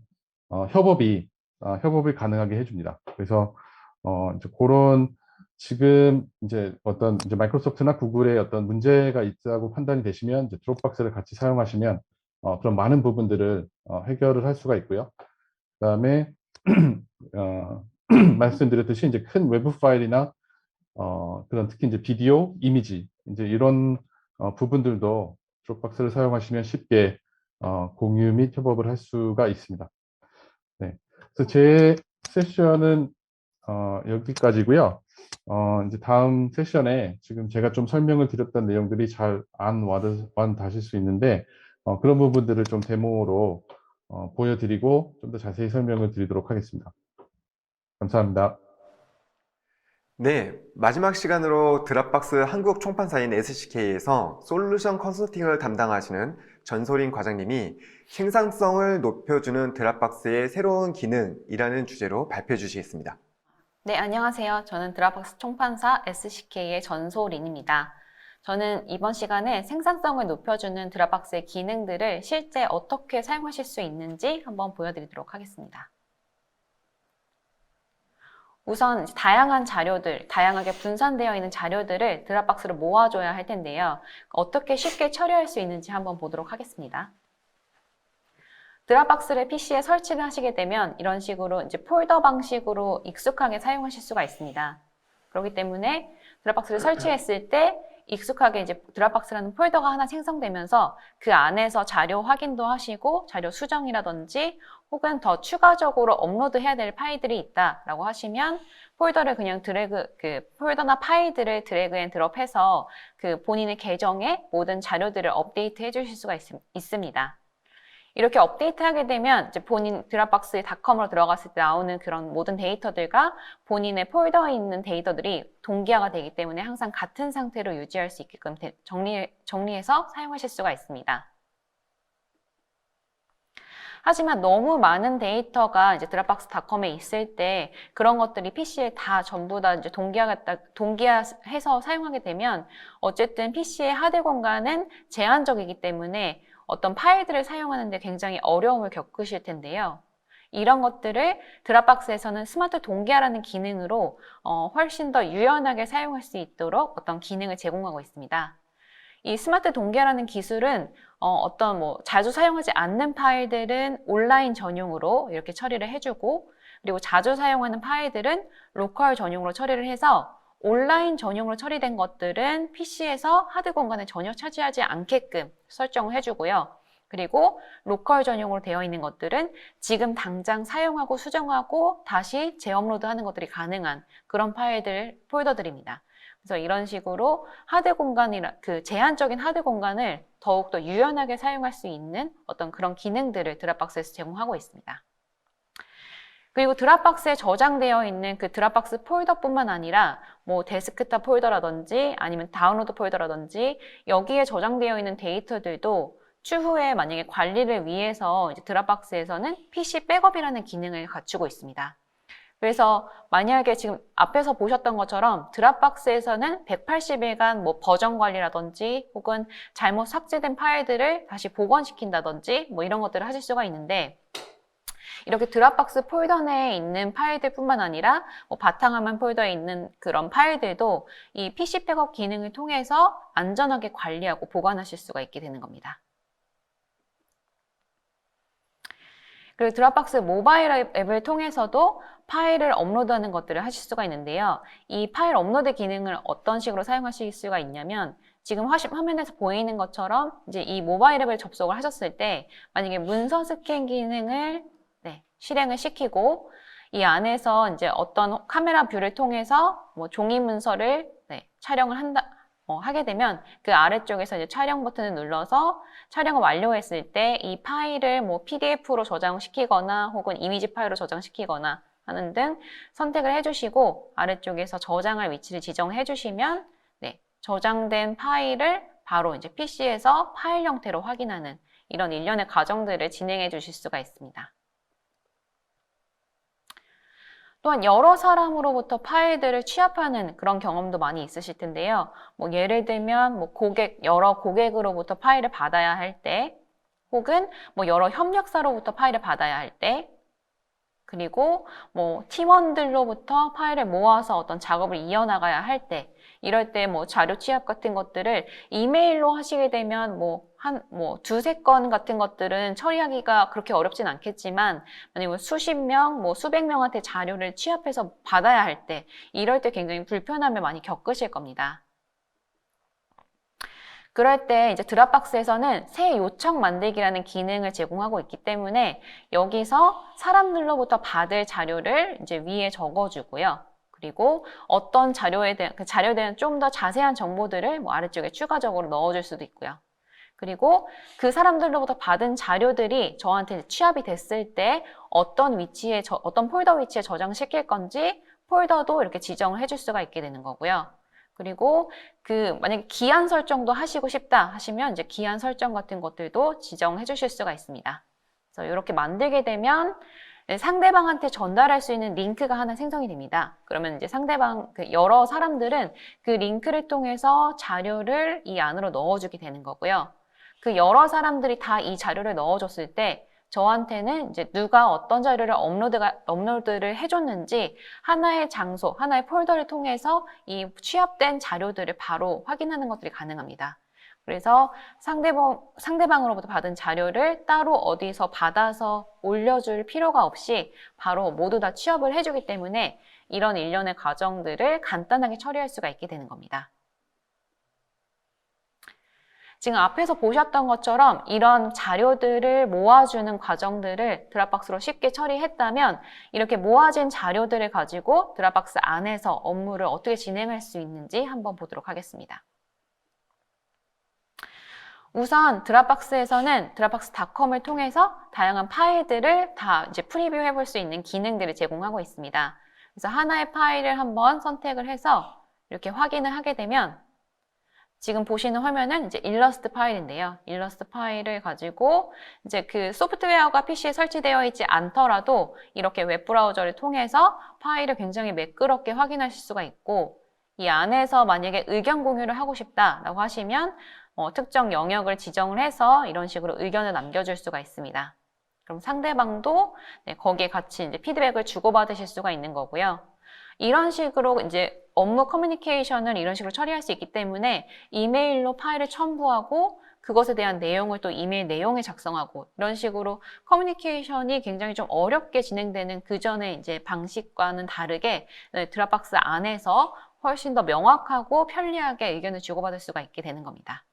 협업을 가능하게 해줍니다. 그래서 이제 그런 지금 이제 어떤 이제 마이크로소프트나 구글의 어떤 문제가 있다고 판단이 되시면 이제 드롭박스를 같이 사용하시면 그런 많은 부분들을 해결을 할 수가 있고요. 그다음에 말씀드렸듯이 이제 큰 외부 파일이나 그런 특히 이제 비디오, 이미지 이제 이런 부분들도 드롭박스를 사용하시면 쉽게 공유 및 협업을 할 수가 있습니다. 네. 그래서 제 세션은 여기까지고요. 이제 다음 세션에 지금 제가 좀 설명을 드렸던 내용들이 잘 안 와닿으실 수 있는데 그런 부분들을 좀 데모로 보여드리고 좀 더 자세히 설명을 드리도록 하겠습니다. 감사합니다. 네, 마지막 시간으로 드랍박스 한국 총판사인 SCK에서 솔루션 컨설팅을 담당하시는 전소린 과장님이 생산성을 높여주는 드랍박스의 새로운 기능이라는 주제로 발표해 주시겠습니다. 네, 안녕하세요. 저는 드랍박스 총판사 SCK의 전소린입니다. 저는 이번 시간에 생산성을 높여주는 드랍박스의 기능들을 실제 어떻게 사용하실 수 있는지 한번 보여드리도록 하겠습니다. 우선 다양한 자료들, 다양하게 분산되어 있는 자료들을 드랍박스로 모아줘야 할 텐데요. 어떻게 쉽게 처리할 수 있는지 한번 보도록 하겠습니다. 드랍박스를 PC에 설치를 하시게 되면 이런 식으로 이제 폴더 방식으로 익숙하게 사용하실 수가 있습니다. 그렇기 때문에 드랍박스를 설치했을 때 익숙하게 이제 드랍박스라는 폴더가 하나 생성되면서 그 안에서 자료 확인도 하시고 자료 수정이라든지 혹은 더 추가적으로 업로드해야 될 파일들이 있다라고 하시면 폴더를 그냥 폴더나 파일들을 드래그 앤 드롭해서 그 본인의 계정에 모든 자료들을 업데이트 해주실 수가 있습니다. 이렇게 업데이트하게 되면 이제 본인 드랍박스닷컴으로 들어갔을 때 나오는 그런 모든 데이터들과 본인의 폴더에 있는 데이터들이 동기화가 되기 때문에 항상 같은 상태로 유지할 수 있게끔 정리해서 사용하실 수가 있습니다. 하지만 너무 많은 데이터가 이제 드랍박스닷컴에 있을 때 그런 것들이 PC에 다 전부 다 이제 동기화해서 사용하게 되면 어쨌든 PC의 하드 공간은 제한적이기 때문에 어떤 파일들을 사용하는데 굉장히 어려움을 겪으실 텐데요. 이런 것들을 드랍박스에서는 스마트 동기화라는 기능으로 훨씬 더 유연하게 사용할 수 있도록 어떤 기능을 제공하고 있습니다. 이 스마트 동기화라는 기술은 자주 사용하지 않는 파일들은 온라인 전용으로 이렇게 처리를 해주고, 그리고 자주 사용하는 파일들은 로컬 전용으로 처리를 해서 온라인 전용으로 처리된 것들은 PC에서 하드 공간을 전혀 차지하지 않게끔 설정을 해주고요. 그리고 로컬 전용으로 되어 있는 것들은 지금 당장 사용하고 수정하고 다시 재업로드하는 것들이 가능한 그런 폴더들입니다. 그래서 이런 식으로 제한적인 하드 공간을 더욱더 유연하게 사용할 수 있는 어떤 그런 기능들을 드랍박스에서 제공하고 있습니다. 그리고 드랍박스에 저장되어 있는 그 드랍박스 폴더뿐만 아니라 뭐 데스크탑 폴더라든지 아니면 다운로드 폴더라든지 여기에 저장되어 있는 데이터들도 추후에 만약에 관리를 위해서 이제 드랍박스에서는 PC 백업이라는 기능을 갖추고 있습니다. 그래서 만약에 지금 앞에서 보셨던 것처럼 드랍박스에서는 180일간 뭐 버전 관리라든지 혹은 잘못 삭제된 파일들을 다시 복원시킨다든지 뭐 이런 것들을 하실 수가 있는데, 이렇게 드랍박스 폴더 내에 있는 파일들뿐만 아니라 뭐 바탕화면 폴더에 있는 그런 파일들도 이 PC 백업 기능을 통해서 안전하게 관리하고 보관하실 수가 있게 되는 겁니다. 그리고 드랍박스 모바일 앱을 통해서도 파일을 업로드하는 것들을 하실 수가 있는데요. 이 파일 업로드 기능을 어떤 식으로 사용하실 수가 있냐면, 지금 화면에서 보이는 것처럼 이제 이 모바일 앱을 접속을 하셨을 때 만약에 문서 스캔 기능을 실행을 시키고 이 안에서 이제 어떤 카메라 뷰를 통해서 뭐 종이 문서를 촬영을 하게 되면 그 아래쪽에서 이제 촬영 버튼을 눌러서 촬영을 완료했을 때 이 파일을 뭐 PDF로 저장시키거나 혹은 이미지 파일로 저장시키거나 하는 등 선택을 해주시고 아래쪽에서 저장할 위치를 지정해 주시면 저장된 파일을 바로 이제 PC에서 파일 형태로 확인하는 이런 일련의 과정들을 진행해 주실 수가 있습니다. 또한 여러 사람으로부터 파일들을 취합하는 그런 경험도 많이 있으실 텐데요. 뭐 예를 들면 뭐 여러 고객으로부터 파일을 받아야 할 때, 혹은 뭐 여러 협력사로부터 파일을 받아야 할 때, 그리고 뭐 팀원들로부터 파일을 모아서 어떤 작업을 이어나가야 할 때, 이럴 때 뭐 자료 취합 같은 것들을 이메일로 하시게 되면 두세 건 같은 것들은 처리하기가 그렇게 어렵진 않겠지만, 만약에 수십 명, 수백 명한테 자료를 취합해서 받아야 할 때, 이럴 때 굉장히 불편함을 많이 겪으실 겁니다. 그럴 때 이제 드랍박스에서는 새 요청 만들기라는 기능을 제공하고 있기 때문에 여기서 사람들로부터 받을 자료를 이제 위에 적어주고요. 그리고 어떤 자료에 대한 좀 더 자세한 정보들을 뭐 아래쪽에 추가적으로 넣어줄 수도 있고요. 그리고 그 사람들로부터 받은 자료들이 저한테 취합이 됐을 때 어떤 폴더 위치에 저장시킬 건지 폴더도 이렇게 지정을 해줄 수가 있게 되는 거고요. 그리고 만약에 기한 설정도 하시고 싶다 하시면 이제 기한 설정 같은 것들도 지정해 주실 수가 있습니다. 그래서 이렇게 만들게 되면 상대방한테 전달할 수 있는 링크가 하나 생성이 됩니다. 그러면 이제 여러 사람들은 그 링크를 통해서 자료를 이 안으로 넣어주게 되는 거고요. 그 여러 사람들이 다 이 자료를 넣어줬을 때 저한테는 이제 누가 어떤 자료를 업로드를 해줬는지 하나의 장소, 하나의 폴더를 통해서 이 취합된 자료들을 바로 확인하는 것들이 가능합니다. 그래서 상대방으로부터 받은 자료를 따로 어디서 받아서 올려줄 필요가 없이 바로 모두 다 취합을 해주기 때문에 이런 일련의 과정들을 간단하게 처리할 수가 있게 되는 겁니다. 지금 앞에서 보셨던 것처럼 이런 자료들을 모아주는 과정들을 드랍박스로 쉽게 처리했다면 이렇게 모아진 자료들을 가지고 드랍박스 안에서 업무를 어떻게 진행할 수 있는지 한번 보도록 하겠습니다. 우선 드랍박스에서는 드랍박스닷컴을 통해서 다양한 파일들을 다 이제 프리뷰해 볼 수 있는 기능들을 제공하고 있습니다. 그래서 하나의 파일을 한번 선택을 해서 이렇게 확인을 하게 되면 지금 보시는 화면은 이제 일러스트 파일인데요. 일러스트 파일을 가지고 이제 그 소프트웨어가 PC에 설치되어 있지 않더라도 이렇게 웹브라우저를 통해서 파일을 굉장히 매끄럽게 확인하실 수가 있고, 이 안에서 만약에 의견 공유를 하고 싶다라고 하시면 특정 영역을 지정을 해서 이런 식으로 의견을 남겨줄 수가 있습니다. 그럼 상대방도 거기에 같이 이제 피드백을 주고받으실 수가 있는 거고요. 이런 식으로 이제 업무 커뮤니케이션을 이런 식으로 처리할 수 있기 때문에 이메일로 파일을 첨부하고 그것에 대한 내용을 또 이메일 내용에 작성하고 이런 식으로 커뮤니케이션이 굉장히 좀 어렵게 진행되는 그 전에 이제 방식과는 다르게 드랍박스 안에서 훨씬 더 명확하고 편리하게 의견을 주고받을 수가 있게 되는 겁니다.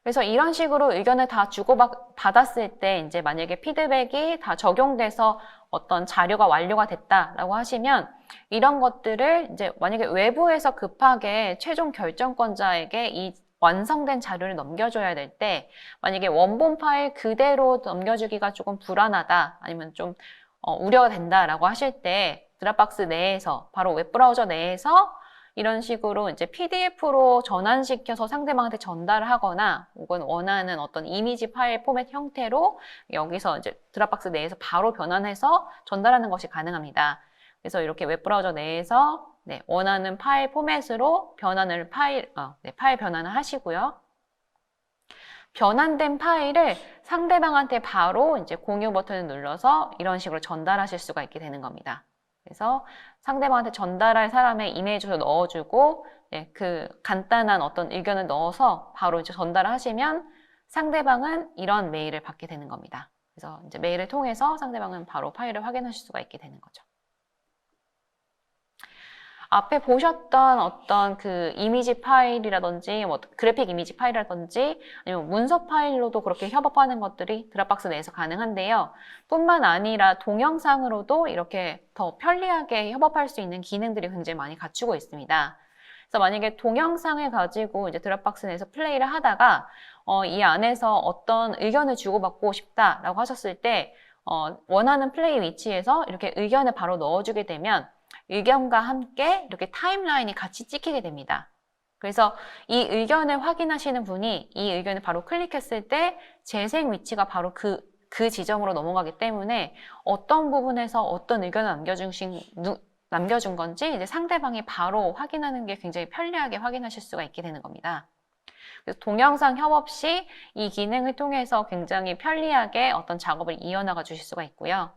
그래서 이런 식으로 의견을 다 주고받았을 때 이제 만약에 피드백이 다 적용돼서 어떤 자료가 완료가 됐다라고 하시면 이런 것들을 이제 만약에 외부에서 급하게 최종 결정권자에게 이 완성된 자료를 넘겨줘야 될 때 만약에 원본 파일 그대로 넘겨주기가 조금 불안하다 아니면 좀 우려가 된다라고 하실 때 드랍박스 내에서 바로 웹브라우저 내에서 이런 식으로 이제 PDF로 전환시켜서 상대방한테 전달을 하거나 혹은 원하는 어떤 이미지 파일 포맷 형태로 여기서 이제 드랍박스 내에서 바로 변환해서 전달하는 것이 가능합니다. 그래서 이렇게 웹브라우저 내에서 원하는 파일 포맷으로 파일 변환을 하시고요. 변환된 파일을 상대방한테 바로 이제 공유 버튼을 눌러서 이런 식으로 전달하실 수가 있게 되는 겁니다. 그래서 상대방한테 전달할 사람의 이메일 주소 넣어주고 그 간단한 어떤 의견을 넣어서 바로 이제 전달을 하시면 상대방은 이런 메일을 받게 되는 겁니다. 그래서 이제 메일을 통해서 상대방은 바로 파일을 확인하실 수가 있게 되는 거죠. 앞에 보셨던 어떤 그 이미지 파일이라든지 뭐 그래픽 이미지 파일이라든지 아니면 문서 파일로도 그렇게 협업하는 것들이 드랍박스 내에서 가능한데요. 뿐만 아니라 동영상으로도 이렇게 더 편리하게 협업할 수 있는 기능들이 굉장히 많이 갖추고 있습니다. 그래서 만약에 동영상을 가지고 이제 드랍박스 내에서 플레이를 하다가 이 안에서 어떤 의견을 주고받고 싶다라고 하셨을 때 원하는 플레이 위치에서 이렇게 의견을 바로 넣어주게 되면 의견과 함께 이렇게 타임라인이 같이 찍히게 됩니다. 그래서 이 의견을 확인하시는 분이 이 의견을 바로 클릭했을 때 재생 위치가 바로 그 지점으로 넘어가기 때문에 어떤 부분에서 어떤 의견을 남겨준 건지 이제 상대방이 바로 확인하는 게 굉장히 편리하게 확인하실 수가 있게 되는 겁니다. 그래서 동영상 협업 시 이 기능을 통해서 굉장히 편리하게 어떤 작업을 이어나가 주실 수가 있고요.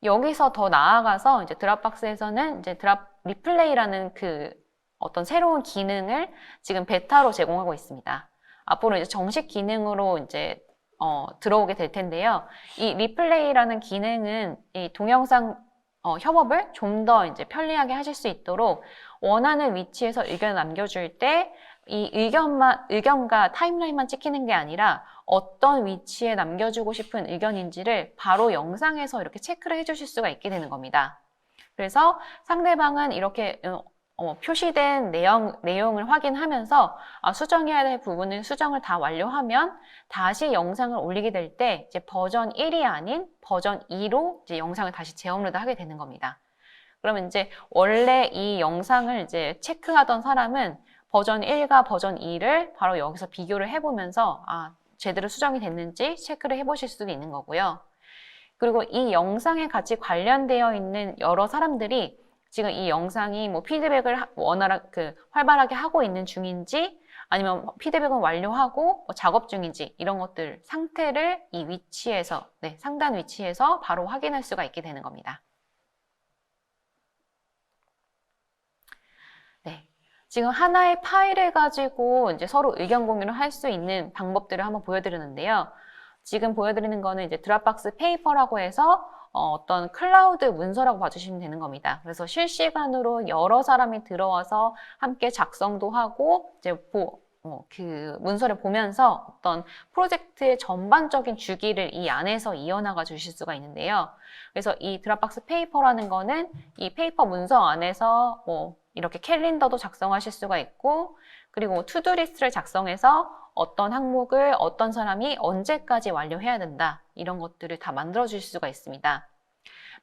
여기서 더 나아가서 이제 드랍박스에서는 이제 리플레이라는 그 어떤 새로운 기능을 지금 베타로 제공하고 있습니다. 앞으로 이제 정식 기능으로 이제 들어오게 될 텐데요. 이 리플레이라는 기능은 이 동영상 협업을 좀 더 이제 편리하게 하실 수 있도록 원하는 위치에서 의견을 남겨줄 때 이 의견과 타임라인만 찍히는 게 아니라 어떤 위치에 남겨주고 싶은 의견인지를 바로 영상에서 이렇게 체크를 해주실 수가 있게 되는 겁니다. 그래서 상대방은 이렇게 표시된 내용을 확인하면서 수정해야 될 부분을 수정을 다 완료하면 다시 영상을 올리게 될 때 이제 버전 1이 아닌 버전 2로 이제 영상을 다시 재업로드 하게 되는 겁니다. 그러면 이제 원래 이 영상을 이제 체크하던 사람은 버전 1과 버전 2를 바로 여기서 비교를 해보면서 제대로 수정이 됐는지 체크를 해보실 수도 있는 거고요. 그리고 이 영상에 같이 관련되어 있는 여러 사람들이 지금 이 영상이 뭐 피드백을 활발하게 하고 있는 중인지 아니면 피드백은 완료하고 작업 중인지 이런 것들 상태를 이 위치에서 상단 위치에서 바로 확인할 수가 있게 되는 겁니다. 지금 하나의 파일을 가지고 이제 서로 의견 공유를 할 수 있는 방법들을 한번 보여드리는데요. 지금 보여드리는 거는 이제 드랍박스 페이퍼라고 해서 어떤 클라우드 문서라고 봐주시면 되는 겁니다. 그래서 실시간으로 여러 사람이 들어와서 함께 작성도 하고 이제 그 문서를 보면서 어떤 프로젝트의 전반적인 주기를 이 안에서 이어나가 주실 수가 있는데요. 그래서 이 드랍박스 페이퍼라는 거는 이 페이퍼 문서 안에서 이렇게 캘린더도 작성하실 수가 있고, 그리고 투두 리스트를 작성해서 어떤 항목을 어떤 사람이 언제까지 완료해야 된다, 이런 것들을 다 만들어 주실 수가 있습니다.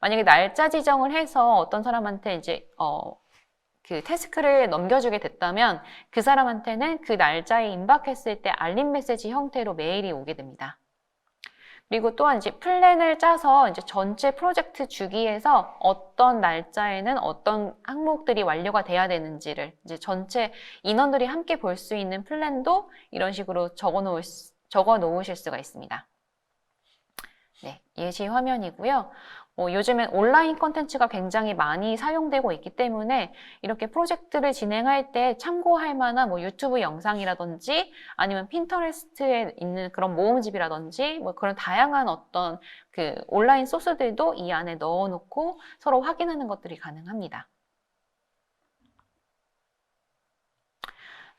만약에 날짜 지정을 해서 어떤 사람한테 이제 그 태스크를 넘겨주게 됐다면 그 사람한테는 그 날짜에 임박했을 때 알림 메시지 형태로 메일이 오게 됩니다. 그리고 또한 이제 플랜을 짜서 이제 전체 프로젝트 주기에서 어떤 날짜에는 어떤 항목들이 완료가 돼야 되는지를 이제 전체 인원들이 함께 볼 수 있는 플랜도 이런 식으로 적어 놓으실 수가 있습니다. 네, 예시 화면이고요. 요즘엔 온라인 콘텐츠가 굉장히 많이 사용되고 있기 때문에 이렇게 프로젝트를 진행할 때 참고할 만한 유튜브 영상이라든지 아니면 핀터레스트에 있는 그런 모음집이라든지 그런 다양한 어떤 그 온라인 소스들도 이 안에 넣어놓고 서로 확인하는 것들이 가능합니다.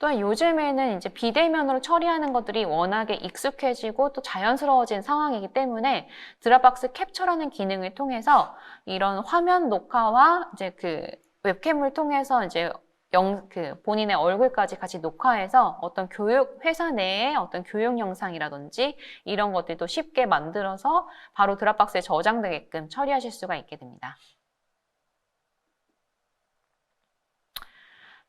또한 요즘에는 이제 비대면으로 처리하는 것들이 워낙에 익숙해지고 또 자연스러워진 상황이기 때문에 드랍박스 캡처라는 기능을 통해서 이런 화면 녹화와 이제 그 웹캠을 통해서 이제 본인의 얼굴까지 같이 녹화해서 어떤 회사 내에 어떤 교육 영상이라든지 이런 것들도 쉽게 만들어서 바로 드랍박스에 저장되게끔 처리하실 수가 있게 됩니다.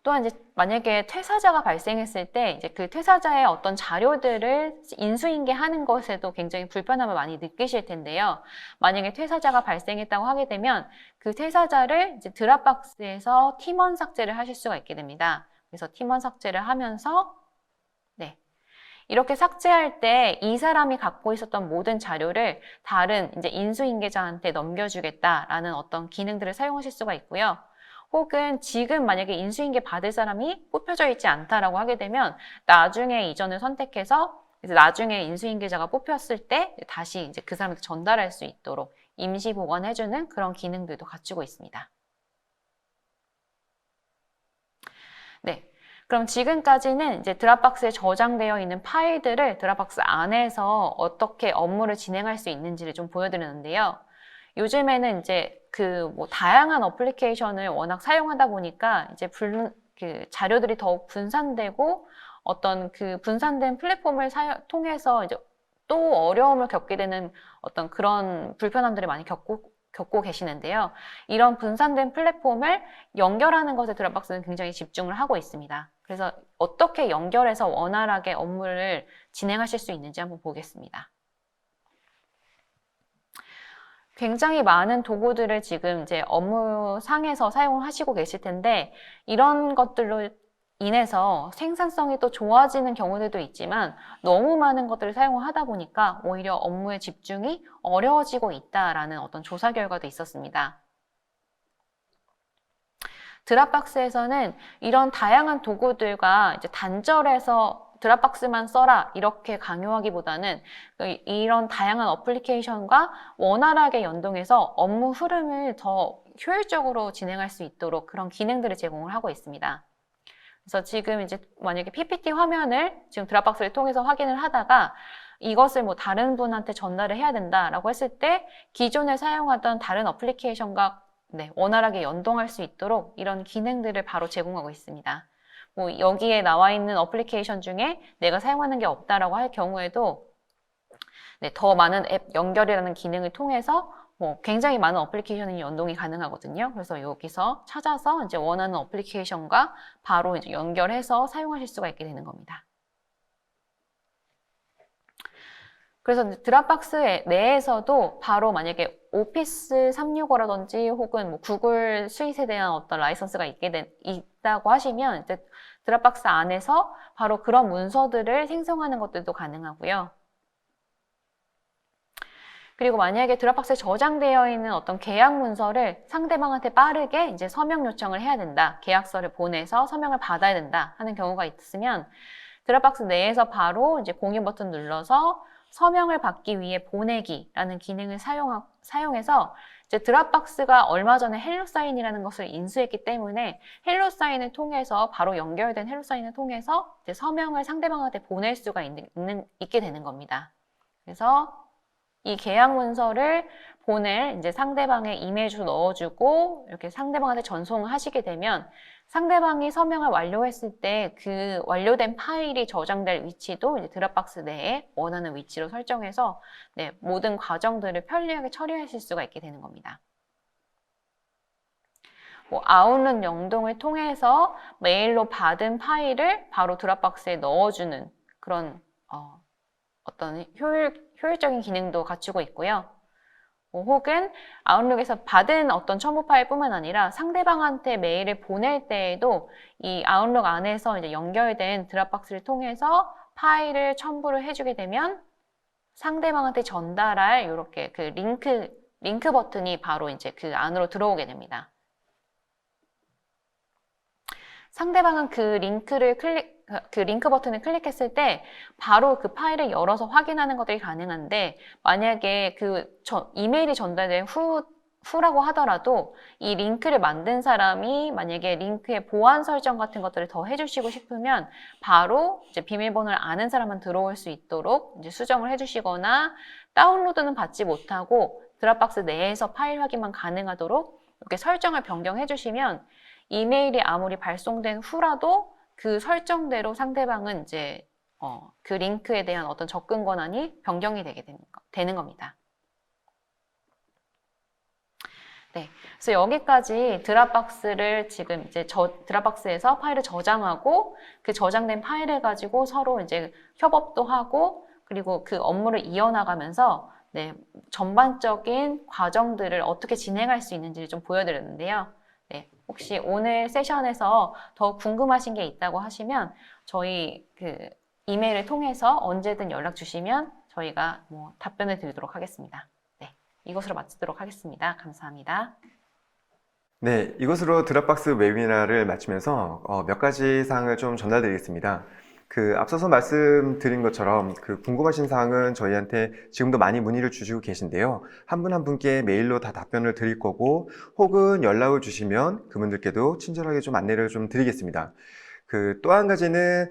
또한 이제 만약에 퇴사자가 발생했을 때 이제 그 퇴사자의 어떤 자료들을 인수인계하는 것에도 굉장히 불편함을 많이 느끼실 텐데요. 만약에 퇴사자가 발생했다고 하게 되면 그 퇴사자를 이제 드랍박스에서 팀원 삭제를 하실 수가 있게 됩니다. 그래서 팀원 삭제를 하면서 이렇게 삭제할 때 이 사람이 갖고 있었던 모든 자료를 다른 이제 인수인계자한테 넘겨주겠다라는 어떤 기능들을 사용하실 수가 있고요. 혹은 지금 만약에 인수인계 받을 사람이 뽑혀져 있지 않다라고 하게 되면 나중에 이전을 선택해서 이제 나중에 인수인계자가 뽑혔을 때 다시 이제 그 사람한테 전달할 수 있도록 임시 보관해주는 그런 기능들도 갖추고 있습니다. 네. 그럼 지금까지는 이제 드랍박스에 저장되어 있는 파일들을 드랍박스 안에서 어떻게 업무를 진행할 수 있는지를 좀 보여드렸는데요. 요즘에는 이제 다양한 어플리케이션을 워낙 사용하다 보니까 이제 그 자료들이 더욱 분산되고 어떤 그 분산된 플랫폼을 통해서 이제 또 어려움을 겪게 되는 어떤 그런 불편함들을 많이 겪고 계시는데요. 이런 분산된 플랫폼을 연결하는 것에 드랍박스는 굉장히 집중을 하고 있습니다. 그래서 어떻게 연결해서 원활하게 업무를 진행하실 수 있는지 한번 보겠습니다. 굉장히 많은 도구들을 지금 이제 업무상에서 사용하시고 계실 텐데 이런 것들로 인해서 생산성이 또 좋아지는 경우들도 있지만 너무 많은 것들을 사용하다 보니까 오히려 업무의 집중이 어려워지고 있다라는 어떤 조사 결과도 있었습니다. 드랍박스에서는 이런 다양한 도구들과 이제 단절해서 드랍박스만 써라 이렇게 강요하기보다는 이런 다양한 어플리케이션과 원활하게 연동해서 업무 흐름을 더 효율적으로 진행할 수 있도록 그런 기능들을 제공을 하고 있습니다. 그래서 지금 이제 만약에 PPT 화면을 지금 드랍박스를 통해서 확인을 하다가 이것을 다른 분한테 전달을 해야 된다라고 했을 때 기존에 사용하던 다른 어플리케이션과 원활하게 연동할 수 있도록 이런 기능들을 바로 제공하고 있습니다. 여기에 나와 있는 어플리케이션 중에 내가 사용하는 게 없다라고 할 경우에도 더 많은 앱 연결이라는 기능을 통해서 굉장히 많은 어플리케이션이 연동이 가능하거든요. 그래서 여기서 찾아서 이제 원하는 어플리케이션과 바로 이제 연결해서 사용하실 수가 있게 되는 겁니다. 그래서 드랍박스 내에서도 바로 만약에 오피스 365라든지 혹은 구글 스윗에 대한 어떤 라이선스가 있다고 하시면 이제 드랍박스 안에서 바로 그런 문서들을 생성하는 것들도 가능하고요. 그리고 만약에 드랍박스에 저장되어 있는 어떤 계약 문서를 상대방한테 빠르게 이제 서명 요청을 해야 된다, 계약서를 보내서 서명을 받아야 된다 하는 경우가 있으면 드랍박스 내에서 바로 이제 공유 버튼 눌러서 서명을 받기 위해 보내기라는 기능을 사용해서 이제 드랍박스가 얼마 전에 헬로사인이라는 것을 인수했기 때문에 헬로사인을 통해서 바로 연결된 헬로사인을 통해서 이제 서명을 상대방한테 보낼 수가 있게 되는 겁니다. 그래서 이 계약 문서를 보낼 이제 상대방의 이메일 주소 넣어주고 이렇게 상대방한테 전송을 하시게 되면 상대방이 서명을 완료했을 때 그 완료된 파일이 저장될 위치도 이제 드랍박스 내에 원하는 위치로 설정해서 네, 모든 과정들을 편리하게 처리하실 수가 있게 되는 겁니다. 아웃룩 연동을 통해서 메일로 받은 파일을 바로 드랍박스에 넣어주는 그런 어떤 효율적인 기능도 갖추고 있고요. 혹은 아웃룩에서 받은 어떤 첨부 파일뿐만 아니라 상대방한테 메일을 보낼 때에도 이 아웃룩 안에서 이제 연결된 드랍박스를 통해서 파일을 첨부를 해주게 되면 상대방한테 전달할 이렇게 그 링크 버튼이 바로 이제 그 안으로 들어오게 됩니다. 상대방은 그 링크 버튼을 클릭했을 때 바로 그 파일을 열어서 확인하는 것들이 가능한데 만약에 이메일이 전달된 후라고 하더라도 이 링크를 만든 사람이 만약에 링크의 보안 설정 같은 것들을 더 해주시고 싶으면 바로 이제 비밀번호를 아는 사람만 들어올 수 있도록 이제 수정을 해주시거나 다운로드는 받지 못하고 드랍박스 내에서 파일 확인만 가능하도록 이렇게 설정을 변경해 주시면 이메일이 아무리 발송된 후라도 그 설정대로 상대방은 이제 그 링크에 대한 어떤 접근 권한이 변경이 되는 겁니다. 네, 그래서 여기까지 드랍박스를 지금 이제 드랍박스에서 파일을 저장하고 그 저장된 파일을 가지고 서로 이제 협업도 하고 그리고 그 업무를 이어나가면서 네, 전반적인 과정들을 어떻게 진행할 수 있는지를 좀 보여드렸는데요. 네, 혹시 오늘 세션에서 더 궁금하신 게 있다고 하시면 저희 그 이메일을 통해서 언제든 연락 주시면 저희가 답변을 드리도록 하겠습니다. 네, 이것으로 마치도록 하겠습니다. 감사합니다. 네, 이것으로 드랍박스 웨비나를 마치면서 몇 가지 사항을 좀 전달드리겠습니다. 앞서서 말씀드린 것처럼 궁금하신 사항은 저희한테 지금도 많이 문의를 주시고 계신데요. 한 분 한 분께 메일로 다 답변을 드릴 거고, 혹은 연락을 주시면 그분들께도 친절하게 좀 안내를 좀 드리겠습니다. 또 한 가지는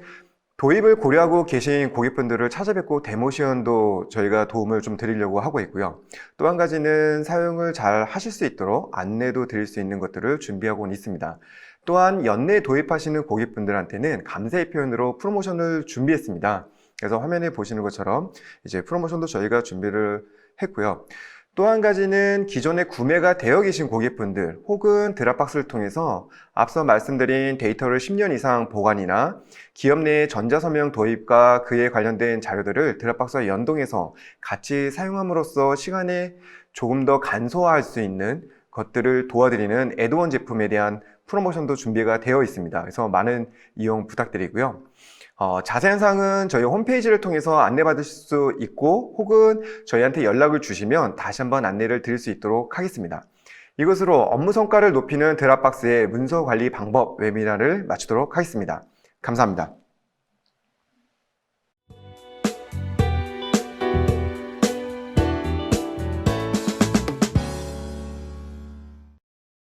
도입을 고려하고 계신 고객분들을 찾아뵙고 데모 시연도 저희가 도움을 좀 드리려고 하고 있고요. 또 한 가지는 사용을 잘 하실 수 있도록 안내도 드릴 수 있는 것들을 준비하고는 있습니다. 또한 연내 도입하시는 고객분들한테는 감사의 표현으로 프로모션을 준비했습니다. 그래서 화면에 보시는 것처럼 이제 프로모션도 저희가 준비를 했고요. 또 한 가지는 기존에 구매가 되어 계신 고객분들 혹은 드랍박스를 통해서 앞서 말씀드린 데이터를 10년 이상 보관이나 기업 내의 전자서명 도입과 그에 관련된 자료들을 드랍박스와 연동해서 같이 사용함으로써 시간에 조금 더 간소화할 수 있는 것들을 도와드리는 애드온 제품에 대한 프로모션도 준비가 되어 있습니다. 그래서 많은 이용 부탁드리고요. 자세한 사항은 저희 홈페이지를 통해서 안내받으실 수 있고 혹은 저희한테 연락을 주시면 다시 한번 안내를 드릴 수 있도록 하겠습니다. 이것으로 업무 성과를 높이는 드랍박스의 문서 관리 방법 웨비나를 마치도록 하겠습니다. 감사합니다.